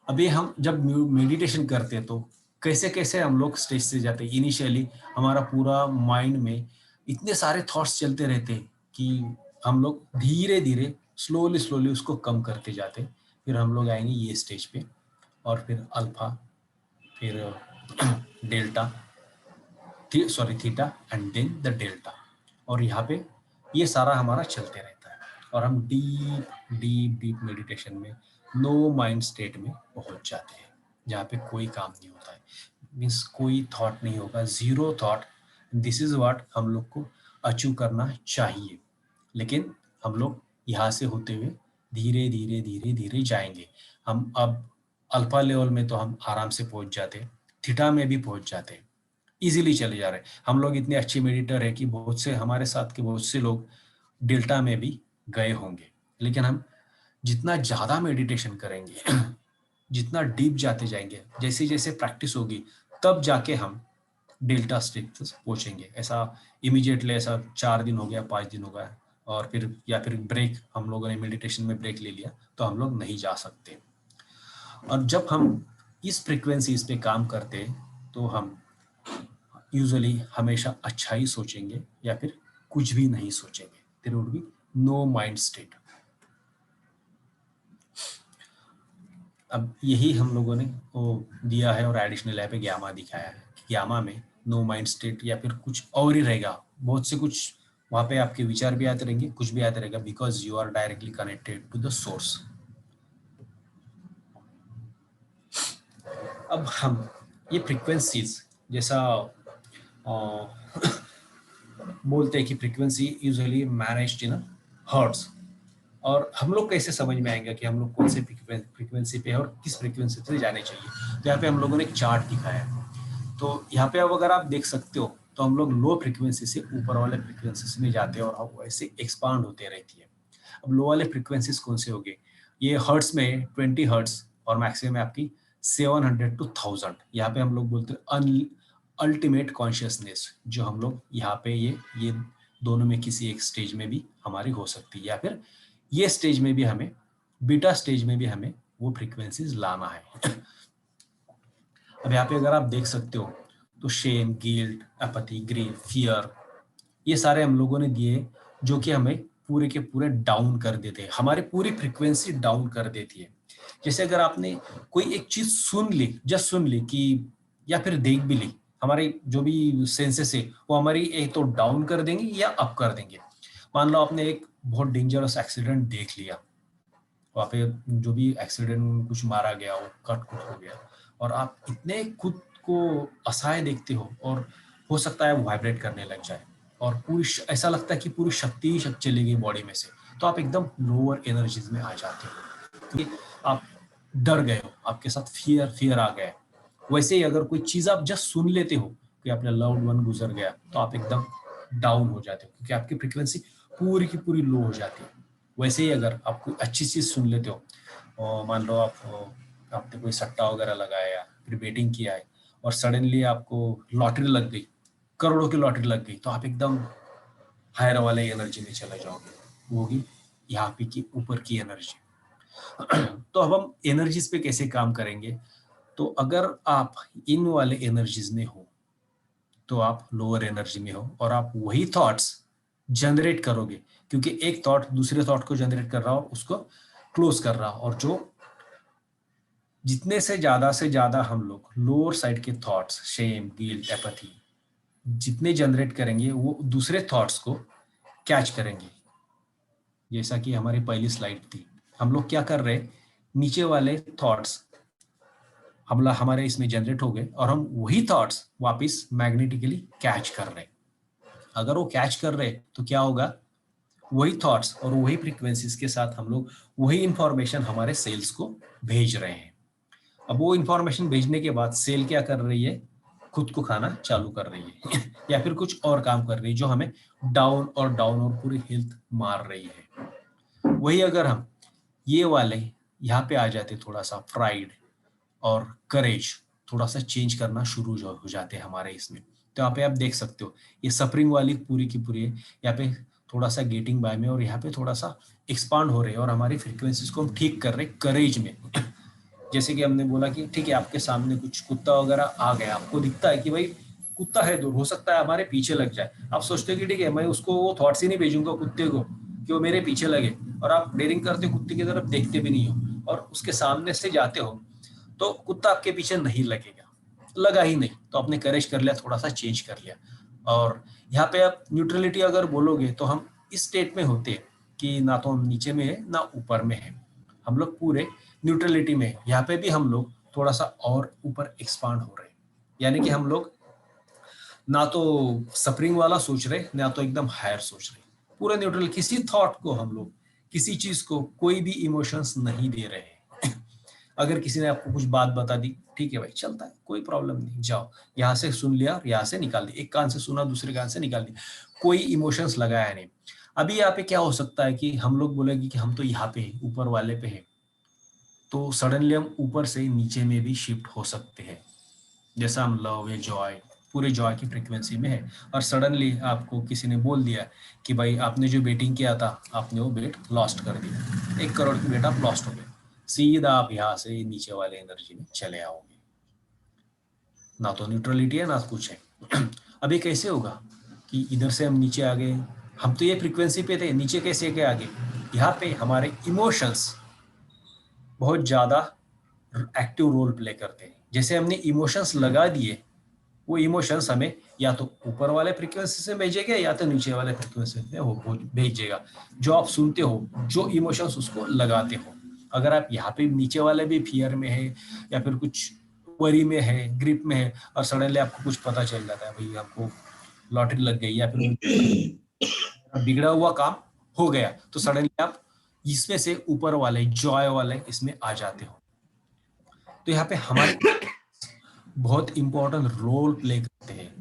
[SPEAKER 2] अभी हम जब मेडिटेशन करते हैं तो कैसे कैसे हम लोग स्टेज से जाते हैं। इनिशियली हमारा पूरा माइंड में इतने सारे थॉट्स चलते रहते हैं कि हम लोग धीरे धीरे स्लोली स्लोली उसको कम करते जाते हैं। फिर हम लोग आएंगे ये स्टेज पे, और फिर अल्फा, फिर delta, sorry theta, and then the delta. और यहाँ पे ये सारा हमारा चलते रहता है और हम डीप डीप डीप मेडिटेशन में, नो माइंड स्टेट में पहुंच जाते हैं, जहाँ पे कोई काम नहीं होता है, मीन्स कोई थॉट नहीं होगा, zero thought. This is what हम लोग को अचीव करना चाहिए। लेकिन हम लोग यहाँ से होते हुए धीरे धीरे धीरे धीरे जाएंगे। हम अब अल्फा लेवल में तो हम आराम से पहुंच जाते, थीटा में भी पहुंच जाते, इजीली चले जा रहे हैं। हम लोग इतने अच्छे मेडिटर है कि बहुत से हमारे साथ के बहुत से लोग डेल्टा में भी गए होंगे। लेकिन हम जितना ज़्यादा मेडिटेशन करेंगे, जितना डीप जाते जाएंगे, जैसे जैसे प्रैक्टिस होगी, तब जाके हम डेल्टा स्टेट तक पहुंचेंगे। ऐसा इमीडिएटली ऐसा 4 दिन हो गया, 5 दिन हो गया और फिर या फिर ब्रेक, हम लोगों ने मेडिटेशन में ब्रेक ले लिया, तो हम लोग नहीं जा सकते। और जब हम इस फ्रिक्वेंसीज पे काम करते हैं तो हम यूजुअली हमेशा अच्छा ही सोचेंगे या फिर कुछ भी नहीं सोचेंगे। There would be no mind state. अब यही हम लोगों ने वो दिया है और एडिशनल यहाँ पे ग्यामा दिखाया है कि ग्यामा में नो माइंड स्टेट या फिर कुछ और ही रहेगा। बहुत से कुछ वहाँ पे आपके विचार भी आते रहेंगे, कुछ भी आते रहेगा, because you are directly connected to the source. अब हम ये फ्रिक्वेंसीज जैसा बोलते हैं कि frequency usually managed in hertz, और हम लोग कैसे समझ में आएंगे कि हम लोग कौन से फ्रीक्वेंसी पे है और किस फ्रीक्वेंसी से जाने चाहिए। तो यहाँ पे हम लोगों ने एक चार्ट दिखाया है। तो यहाँ पे अब अगर आप देख सकते हो तो हम लोग लो फ्रीक्वेंसी से ऊपर वाले फ्रीक्वेंसीज में जाते हैं और वैसे एक्सपांड होते रहती है। अब लो वाले फ्रीक्वेंसीज कौन से हो गए, ये हर्ट्स में 20 हर्ट्स और मैक्सिमम आपकी 700 to 1000। यहाँ पे हम लोग बोलते हैं अल्टीमेट कॉन्शियसनेस, जो हम लोग यहाँ पे ये दोनों में किसी एक स्टेज में भी हमारी हो सकती है, या फिर ये स्टेज में भी हमें, बीटा स्टेज में भी हमें वो फ्रीक्वेंसीज लाना है। अब यहाँ पे अगर आप देख सकते हो तो shame, guilt, apathy, grief, fear, ये सारे हम लोगों ने दिए जो कि हमें पूरे के पूरे डाउन कर देते हैं, हमारी पूरी फ्रीक्वेंसी डाउन कर देती है। जैसे अगर आपने कोई एक चीज सुन ली, जस्ट सुन ली कि, या फिर देख भी ली, हमारे जो भी सेंसेस है वो हमारी एक तो डाउन कर देंगे या अप कर देंगे। मान लो आपने एक बहुत डेंजरस एक्सीडेंट देख लिया, वहाँ पे जो भी एक्सीडेंट कुछ मारा गया हो, कट कुट हो गया, और आप इतने खुद को असहाय देखते हो और हो सकता है वो वाइब्रेट करने लग जाए और पूरी ऐसा लगता है कि पूरी शक्ति ही शक्ति चली गई बॉडी में से, तो आप एकदम लोअर एनर्जीज में आ जाते हो क्योंकि आप डर गए हो, आपके साथ फियर आ गया है। वैसे ही अगर कोई चीज आप जस्ट सुन लेते हो कि अपना लव्ड वन गुजर गया, तो आप एकदम डाउन हो जाते हो क्योंकि आपकी फ्रीक्वेंसी पूरी की पूरी लो हो जाती है। वैसे ही अगर आप कोई अच्छी चीज सुन लेते हो, और मान लो आपने कोई सट्टा वगैरह लगाया, फिर बेटिंग किया है और सडनली आपको लॉटरी लग गई, करोड़ों की लॉटरी लग गई, तो आप एकदम हायर वाले एनर्जी में चले जाओगे, वो होगी यहाँ पे की ऊपर की एनर्जी। तो अब हम एनर्जीज पे कैसे काम करेंगे, तो अगर आप इन वाले एनर्जीज में हो तो आप लोअर एनर्जी में हो और आप वही थॉट्स जनरेट करोगे, क्योंकि एक थॉट दूसरे थॉट को जनरेट कर रहा हो, उसको क्लोज कर रहा हो, और जो जितने से ज्यादा हम लोग लोअर साइड के थॉट्स, शेम, गिल्ट, एपैथी जितने जनरेट करेंगे वो दूसरे थॉट्स को कैच करेंगे। जैसा कि हमारी पहली स्लाइड थी, हम लोग क्या कर रहे हैं, नीचे वाले थॉट्स हमला हमारे इसमें जनरेट हो गए और हम वही थॉट्स वापस मैग्नेटिकली कैच कर रहे हैं। अगर वो कैच कर रहे तो क्या होगा, वही थॉट्स और वही फ्रीक्वेंसीज के साथ हम लोग वही इंफॉर्मेशन हमारे सेल्स को भेज रहे हैं। अब वो इंफॉर्मेशन भेजने के बाद सेल क्या कर रही है, खुद को खाना चालू कर रही है या फिर कुछ और काम कर रही है जो हमें डाउन और पूरी हेल्थ मार रही है। वही अगर हम ये वाले यहाँ पे आ जाते, थोड़ा सा प्राइड और करेज थोड़ा सा चेंज करना शुरू हो जाते हैं हमारे इसमें, तो यहाँ पे आप देख सकते हो ये सफरिंग वाली पूरी की पूरी है, यहाँ पे थोड़ा सा गेटिंग बाय में और यहाँ पे थोड़ा सा एक्सपांड हो रहे हैं और हमारी फ्रीक्वेंसीज को हम ठीक कर रहे हैं करेज में। जैसे कि हमने बोला कि ठीक है, आपके सामने कुछ कुत्ता वगैरह आ गया, आपको दिखता है कि भाई कुत्ता है दूर, हो सकता है हमारे पीछे लग जाए, आप सोचते हो कि ठीक है मैं उसको वो थॉट्स ही नहीं भेजूंगा कुत्ते को कि वो मेरे पीछे लगे, और आप डेयरिंग करते हो, कुत्ते की तरफ देखते भी नहीं हो और उसके सामने से जाते हो, तो कुत्ता आपके पीछे नहीं लगेगा, लगा ही नहीं, तो आपने करेज कर लिया, थोड़ा सा चेंज कर लिया। और यहाँ पे आप न्यूट्रलिटी अगर बोलोगे तो हम इस स्टेट में होते हैं कि ना तो हम नीचे में है ना ऊपर में है, हम लोग पूरे न्यूट्रलिटी में। यहाँ पे भी हम लोग थोड़ा सा और ऊपर एक्सपांड हो रहे हैं, यानी कि हम लोग ना तो सफरिंग वाला सोच रहे ना तो एकदम हायर सोच रहे, पूरा न्यूट्रल, किसी थॉट को हम लोग, किसी चीज को कोई भी इमोशंस नहीं दे रहे हैं। अगर किसी ने आपको कुछ बात बता दी, ठीक है भाई चलता है, कोई प्रॉब्लम नहीं, जाओ यहाँ से सुन लिया और यहाँ से निकाल दिया, एक कान से सुना दूसरे कान से निकाल दिया, कोई इमोशंस लगाया नहीं। अभी यहाँ पे क्या हो सकता है कि हम लोग बोलेंगे कि हम तो यहाँ पे हैं, ऊपर वाले पे हैं, तो सडनली हम ऊपर से नीचे में भी शिफ्ट हो सकते हैं। जैसा हम लव या जॉय, पूरे जॉय की फ्रीक्वेंसी में है और सडनली आपको किसी ने बोल दिया कि भाई आपने जो बेटिंग किया था आपने वो बेट लॉस्ट कर दिया, 1 करोड़ की बेट आप लॉस्ट हो गए, सीधा आप यहाँ से नीचे वाले एनर्जी में चले आओगे, ना तो न्यूट्रलिटी है ना कुछ है। अभी कैसे होगा कि इधर से हम नीचे आ गए, हम तो ये फ्रीक्वेंसी पे थे, नीचे कैसे गए आगे, यहाँ पे हमारे इमोशंस बहुत ज्यादा एक्टिव रोल प्ले करते हैं। जैसे हमने इमोशंस लगा दिए, वो इमोशंस हमें या तो ऊपर वाले फ्रीक्वेंसी से भेजेगा या तो नीचे वाले फ्रीक्वेंसी से वो भेजेगा। जो आप सुनते हो, जो इमोशंस उसको लगाते हो, अगर आप यहाँ पे नीचे वाले भी फियर में है या फिर कुछ वरी में है, ग्रिप में है, और सडनली आपको कुछ पता चल जाता है भाई आपको लॉटरी लग गई या फिर बिगड़ा हुआ काम हो गया, तो सडनली आप इसमें से ऊपर वाले जॉय वाले इसमें आ जाते हो। तो यहाँ पे हमारे बहुत इंपॉर्टेंट रोल प्ले करते हैं।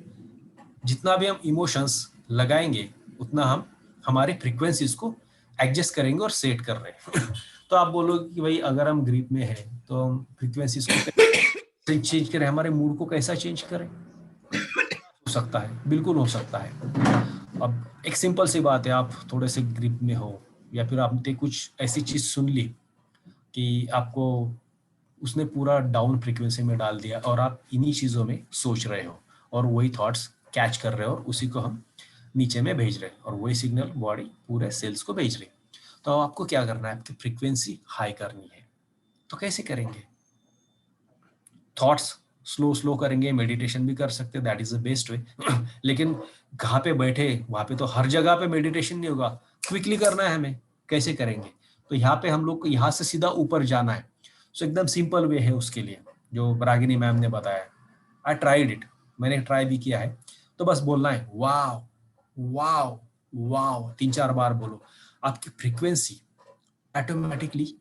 [SPEAKER 2] जितना भी हम इमोशंस लगाएंगे उतना हम हमारे फ्रीक्वेंसीज को एडजस्ट करेंगे और सेट कर रहे हैं। तो आप बोलोगे कि भाई अगर हम ग्रिप में है तो हम फ्रीक्वेंसीज को चेंज करें, हमारे मूड को कैसा चेंज करें, हो सकता है, बिल्कुल हो सकता है। अब एक सिंपल सी बात है, आप थोड़े से ग्रिप में हो या फिर आपने कुछ ऐसी चीज सुन ली कि आपको उसने पूरा डाउन फ्रीक्वेंसी में डाल दिया और आप इन्हीं चीज़ों में सोच रहे हो और वही थॉट्स कैच कर रहे हो और उसी को हम नीचे में भेज रहे हैं और वही सिग्नल बॉडी पूरे सेल्स को भेज रही। तो आपको क्या करना है, आपकी फ्रीक्वेंसी हाई करनी है। तो कैसे करेंगे, थॉट्स स्लो स्लो करेंगे, मेडिटेशन भी कर सकते हैं, that is the best way. लेकिन कहाँ पे बैठे, वहां पे तो हर जगह पे मेडिटेशन नहीं होगा, क्विकली करना है हमें, कैसे करेंगे। तो यहाँ पे हम लोग को यहाँ से सीधा ऊपर जाना है। सो एकदम सिंपल वे है उसके लिए जो रागिनी मैम ने बताया। आई ट्राइड इट, मैंने ट्राई भी किया है। तो बस बोलना है वाव वाव वाव 3-4 बार बोलो, आपकी फ्रीक्वेंसी ऑटोमेटिकली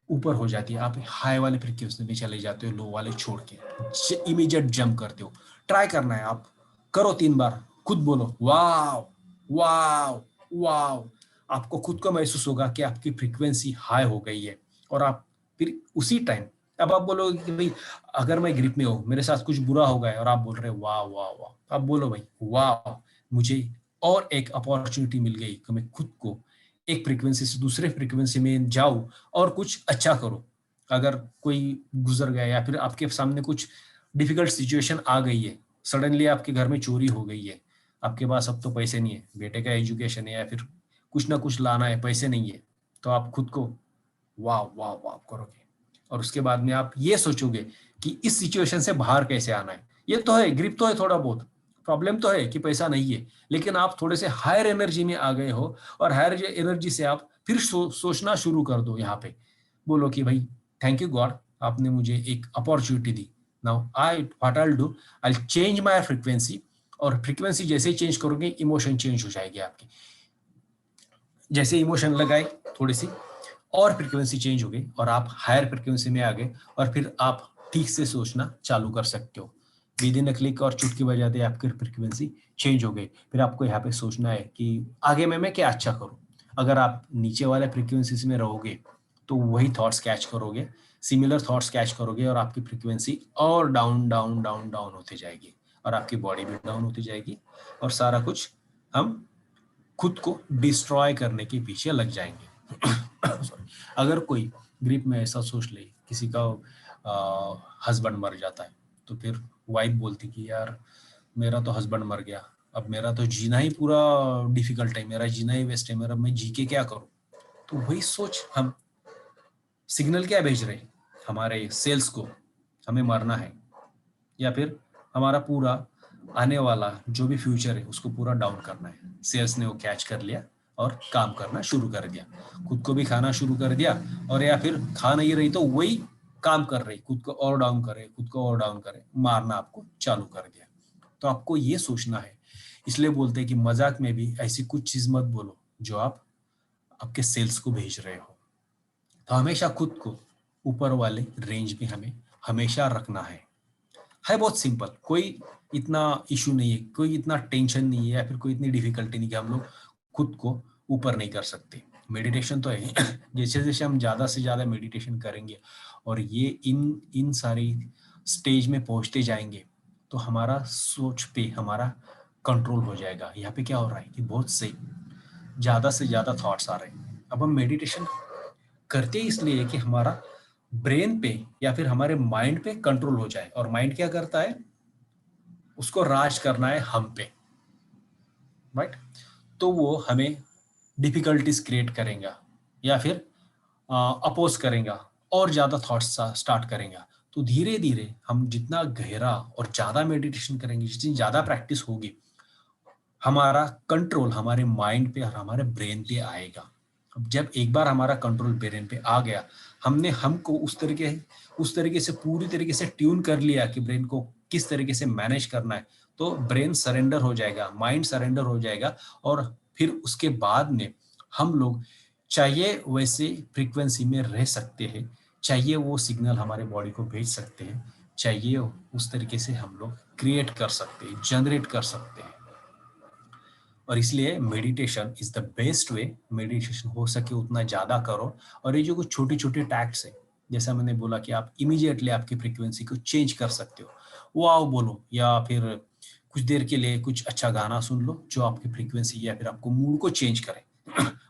[SPEAKER 2] ऊपर हो जाती है, आप हाई वाले फ्रीक्वेंसी में चले जाते हो, लो वाले छोड़ के इमीडिएट जंप करते हो। ट्राई करना है, आप करो 3 बार, खुद बोलो वाव वाव वाव, आपको खुद को महसूस होगा कि आपकी फ्रीक्वेंसी हाई हो गई है। और आप फिर उसी टाइम अब आप बोलोगे कि भाई अगर मैं ग्रिप में हूँ, मेरे साथ कुछ बुरा हो गया और आप बोल रहे हो वाह वाह वाह, आप बोलो भाई वाह, मुझे और एक अपॉर्चुनिटी मिल गई कि मैं खुद को एक फ्रीक्वेंसी से दूसरे फ्रीक्वेंसी में जाऊं और कुछ अच्छा करो। अगर कोई गुजर गया या फिर आपके सामने कुछ डिफिकल्ट सिचुएशन आ गई है, सडनली आपके घर में चोरी हो गई है, आपके पास अब तो पैसे नहीं है, बेटे का एजुकेशन है या फिर कुछ ना कुछ लाना है, पैसे नहीं है, तो आप खुद को वाह वाह वाह करोगे और उसके बाद में आप ये सोचोगे कि इस सिचुएशन से बाहर कैसे आना है। ये तो है, ग्रिप तो है, थोड़ा बहुत प्रॉब्लम तो है कि पैसा नहीं है, लेकिन आप थोड़े से हायर एनर्जी में आ गए हो और हायर एनर्जी से आप फिर सोचना शुरू कर दो। यहाँ पे बोलो कि भाई थैंक यू गॉड, आपने मुझे एक opportunity the. Now what I will do, I will change my frequency. और फ्रीक्वेंसी जैसे ही चेंज करोगे इमोशन चेंज हो जाएगी आपकी. जैसे इमोशन लगाए थोड़ी सी और फ्रीक्वेंसी चेंज हो गई और आप हायर फ्रीक्वेंसी में आ गए और फिर आप ठीक से सोचना चालू कर सकते हो. विद इन अ क्लिक और चुटकी बजाते आपकी फ्रीक्वेंसी चेंज हो गई. फिर आपको यहाँ पे सोचना है कि आगे में मैं क्या अच्छा करूँ. अगर आप नीचे वाले फ्रीक्वेंसीज में रहोगे तो वही थॉट्स कैच करोगे, सिमिलर थॉट्स कैच करोगे और आपकी फ्रीक्वेंसी और डाउन डाउन डाउन डाउन होती जाएगी और आपकी बॉडी भी डाउन होती जाएगी और सारा कुछ हम खुद को डिस्ट्रॉय करने के पीछे लग जाएंगे. Sorry. अगर कोई ग्रिप में ऐसा सोच ले किसी का हस्बैंड मर जाता है तो फिर वाइफ बोलती कि यार मेरा तो हस्बैंड मर गया, अब मेरा तो जीना ही पूरा डिफिकल्ट है, मेरा जीना ही वेस्ट है, मेरा मैं जी के क्या करूं. तो वही सोच हम सिग्नल क्या भेज रहे हैं हमारे सेल्स को, हमें मरना है या फिर हमारा पूरा आने वाला जो भी फ्यूचर है उसको पूरा डाउन करना है. सेल्स ने वो कैच कर लिया और काम करना शुरू कर दिया, खुद को भी खाना शुरू कर दिया और या फिर खा नहीं रही तो वही काम कर रही, खुद को और डाउन करे, खुद को और डाउन करे, मारना आपको चालू कर दिया. तो आपको ये सोचना है. इसलिए बोलते हैं कि मजाक में भी ऐसी कुछ चीज मत बोलो जो आप आपके सेल्स को भेज रहे हो. तो हमेशा खुद को ऊपर वाले रेंज में हमें हमेशा रखना है बहुत सिंपल. कोई इतना इशू नहीं है, कोई इतना टेंशन नहीं है या फिर कोई इतनी डिफिकल्टी नहीं कि हम लोग खुद को ऊपर नहीं कर सकते. मेडिटेशन तो है. जैसे जैसे हम ज्यादा से ज्यादा मेडिटेशन करेंगे और ये इन इन सारी स्टेज में पहुंचते जाएंगे तो हमारा सोच पे हमारा कंट्रोल हो जाएगा. यहाँ पे क्या हो रहा है कि बहुत से ज्यादा से ज्यादा थॉट्स आ रहे हैं. अब हम मेडिटेशन करते इसलिए कि हमारा ब्रेन पे या फिर हमारे माइंड पे कंट्रोल हो जाए. और माइंड क्या करता है, उसको राज करना है हम पे, राइट. तो वो हमें डिफिकल्टीज क्रिएट करेगा या फिर अपोज करेगा और ज्यादा थॉट्स स्टार्ट करेगा. तो धीरे धीरे हम जितना गहरा और ज्यादा मेडिटेशन करेंगे, जितनी ज्यादा प्रैक्टिस होगी, हमारा कंट्रोल हमारे माइंड पे और हमारे ब्रेन पे आएगा. अब जब एक बार हमारा कंट्रोल ब्रेन पे आ गया, हमने हमको उस तरीके से पूरी तरीके से ट्यून कर लिया कि ब्रेन को किस तरीके से मैनेज करना है, तो ब्रेन सरेंडर हो जाएगा, माइंड सरेंडर हो जाएगा. और फिर उसके बाद में हम लोग चाहिए वैसे फ्रीक्वेंसी में रह सकते हैं, चाहिए वो सिग्नल हमारे बॉडी को भेज सकते हैं, चाहिए उस तरीके से हम लोग क्रिएट कर सकते हैं, जनरेट कर सकते हैं. और इसलिए meditation is the best way. Meditation हो सके उतना ज्यादा करो. और ये जो कुछ छोटी छोटी टैक्स है, जैसा मैंने बोला कि आप इमीडिएटली आपकी फ्रीक्वेंसी को चेंज कर सकते हो, वो आओ बोलो या फिर कुछ देर के लिए कुछ अच्छा गाना सुन लो जो आपकी फ्रीक्वेंसी या फिर आपको मूड को चेंज करे.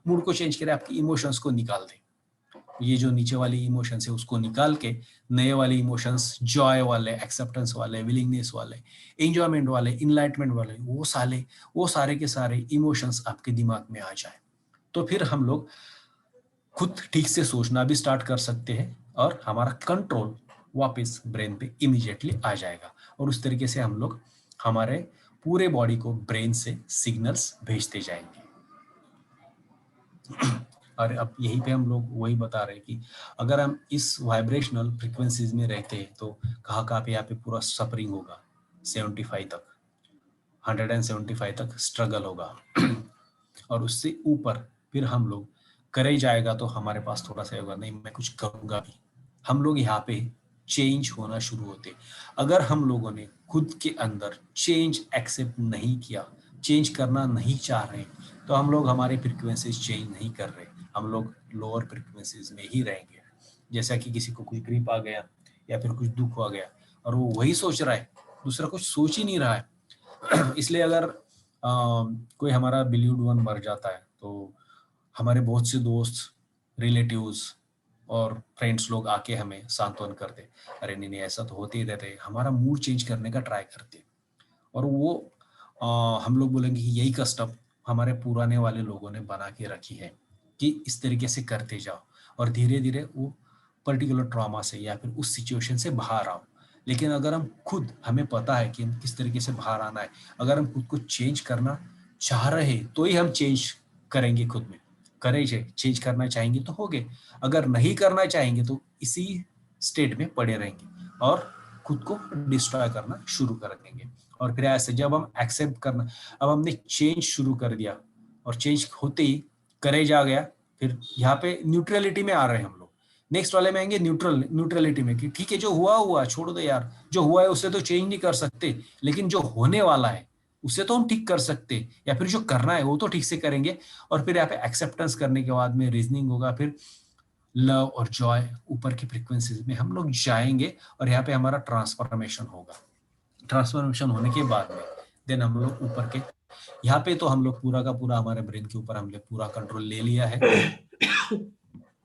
[SPEAKER 2] मूड को चेंज करे, आपकी इमोशंस को निकाल दे. ये जो नीचे वाली इमोशंस है उसको निकाल के नए वाले इमोशंस, जॉय वाले, एक्सेप्टेंस वाले, विलिंगनेस वाले, एंजॉयमेंट वाले, इनलाइटमेंट वाले, वो सारे के सारे इमोशंस आपके दिमाग में आ जाए. तो फिर हम लोग खुद ठीक से सोचना भी स्टार्ट कर सकते हैं और हमारा कंट्रोल वापस ब्रेन पे इमीडिएटली आ जाएगा. और उस तरीके से हम लोग हमारे पूरे बॉडी को ब्रेन से सिग्नल्स भेजते जाएंगे. और अब यहीं पे हम लोग वही बता रहे हैं कि अगर हम इस वाइब्रेशनल फ्रीक्वेंसीज में रहते हैं तो कहाँ पे यहाँ पे पूरा सफरिंग होगा. 75 तक, 175 तक स्ट्रगल होगा. और उससे ऊपर फिर हम लोग करे जाएगा तो हमारे पास थोड़ा सा होगा, नहीं मैं कुछ करूंगा भी. हम लोग यहाँ पे चेंज होना शुरू होते. अगर हम लोगों ने खुद के अंदर चेंज एक्सेप्ट नहीं किया, चेंज करना नहीं चाह रहे, तो हम लोग हमारे फ्रीक्वेंसीज चेंज नहीं कर रहे, हम लोग लोअर फ्रीक्वेंसीज में ही रहेंगे. जैसा कि किसी को कोई ग्रिप आ गया या फिर कुछ दुख आ गया और वो वही सोच रहा है, दूसरा कुछ सोच ही नहीं रहा है. इसलिए अगर कोई हमारा बिलीव्ड वन मर जाता है तो हमारे बहुत से दोस्त, रिलेटिव्स और फ्रेंड्स लोग आके हमें सांत्वन करते, अरे नहीं नहीं ऐसा तो होते ही रहते, हमारा मूड चेंज करने का ट्राई करते. और वो हम लोग बोलेंगे कि यही कस्टम हमारे पुराने वाले लोगों ने बना के रखी है कि इस तरीके से करते जाओ और धीरे धीरे वो पर्टिकुलर ट्रॉमा से या फिर उस सिचुएशन से बाहर आओ. लेकिन अगर हम खुद, हमें पता है कि हम किस तरीके से बाहर आना है, अगर हम खुद को चेंज करना चाह रहे हैं तो ही हम चेंज करेंगे. खुद में करेंगे, चेंज करना चाहेंगे तो होगे, अगर नहीं करना चाहेंगे तो इसी स्टेट में पड़े रहेंगे और खुद को डिस्ट्रॉय करना शुरू कर देंगे। और फिर ऐसे जब हम एक्सेप्ट करना, अब हमने चेंज शुरू कर दिया और चेंज होते ही करेज आ गया, फिर यहाँ पे न्यूट्रलिटी में आ रहे हैं हम लोग। नेक्स्ट वाले में आएंगे न्यूट्रलिटी में कि ठीक है जो हुआ हुआ छोड़ दो यार, जो हुआ है उसे तो चेंज नहीं कर सकते, लेकिन जो होने वाला है उसे तो हम ठीक कर सकते, या फिर जो करना है वो तो ठीक से करेंगे। और फिर यहाँ पे एक्सेप्टेंस करने के बाद में रीजनिंग होगा, फिर लव और जॉय ऊपर की फ्रीक्वेंसीज में हम लोग जाएंगे और यहाँ पे हमारा ट्रांसफॉर्मेशन होगा। ट्रांसफॉर्मेशन होने के बाद में देन हम लोग ऊपर के यहाँ पे तो हम लोग पूरा का पूरा हमारे ब्रेन के ऊपर हमने पूरा कंट्रोल ले लिया है,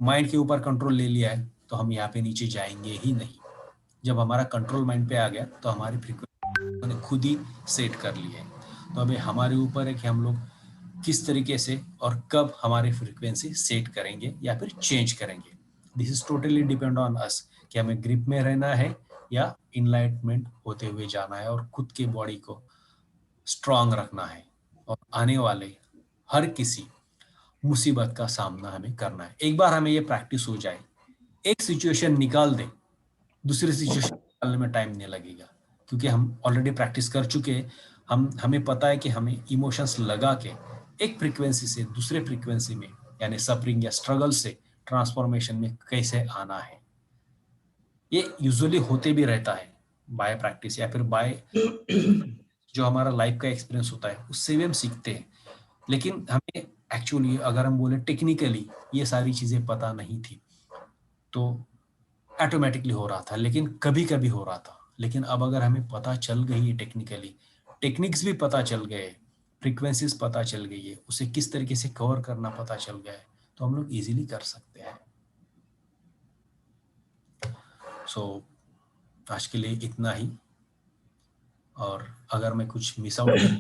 [SPEAKER 2] माइंड के ऊपर कंट्रोल ले लिया है, तो हम यहाँ पे नीचे जाएंगे ही नहीं। जब हमारा कंट्रोल माइंड पे आ गया तो हमारी फ्रीक्वेंसी खुद ही सेट कर ली है। तो अभी हमारे ऊपर है कि हम लोग किस तरीके से और कब हमारी फ्रीक्वेंसी सेट करेंगे या फिर चेंज करेंगे। This is totally depend on us कि हमें ग्रिप में रहना है या इनलाइटमेंट होते हुए जाना है और खुद के बॉडी को स्ट्रांग रखना है और आने वाले हर किसी मुसीबत का सामना हमें करना है। एक बार हमें ये प्रैक्टिस हो जाए, एक सिचुएशन निकाल दे, दूसरी सिचुएशन निकालने में टाइम नहीं लगेगा, क्योंकि हम ऑलरेडी प्रैक्टिस कर चुके हैं। हमें पता है कि हमें इमोशंस लगा के एक फ्रीक्वेंसी से दूसरे फ्रीक्वेंसी में यानी सफरिंग या स्ट्रगल से ट्रांसफॉर्मेशन में कैसे आना है। ये यूजुअली होते भी रहता है बाय प्रैक्टिस या फिर बाय जो हमारा लाइफ का एक्सपीरियंस होता है उससे भी हम सीखते हैं। लेकिन हमें एक्चुअली अगर हम बोले टेक्निकली ये सारी चीजें पता नहीं थी तो ऑटोमेटिकली हो रहा था, लेकिन कभी कभी हो रहा था। लेकिन अब अगर हमें पता चल गई है टेक्निकली, टेक्निक्स भी पता चल गए, फ्रीक्वेंसीज पता चल गई है, उसे किस तरीके से कवर करना पता चल गया है, तो हम लोग इजीली कर सकते हैं। सो आज के लिए इतना ही, और अगर मैं कुछ मिस आउट कर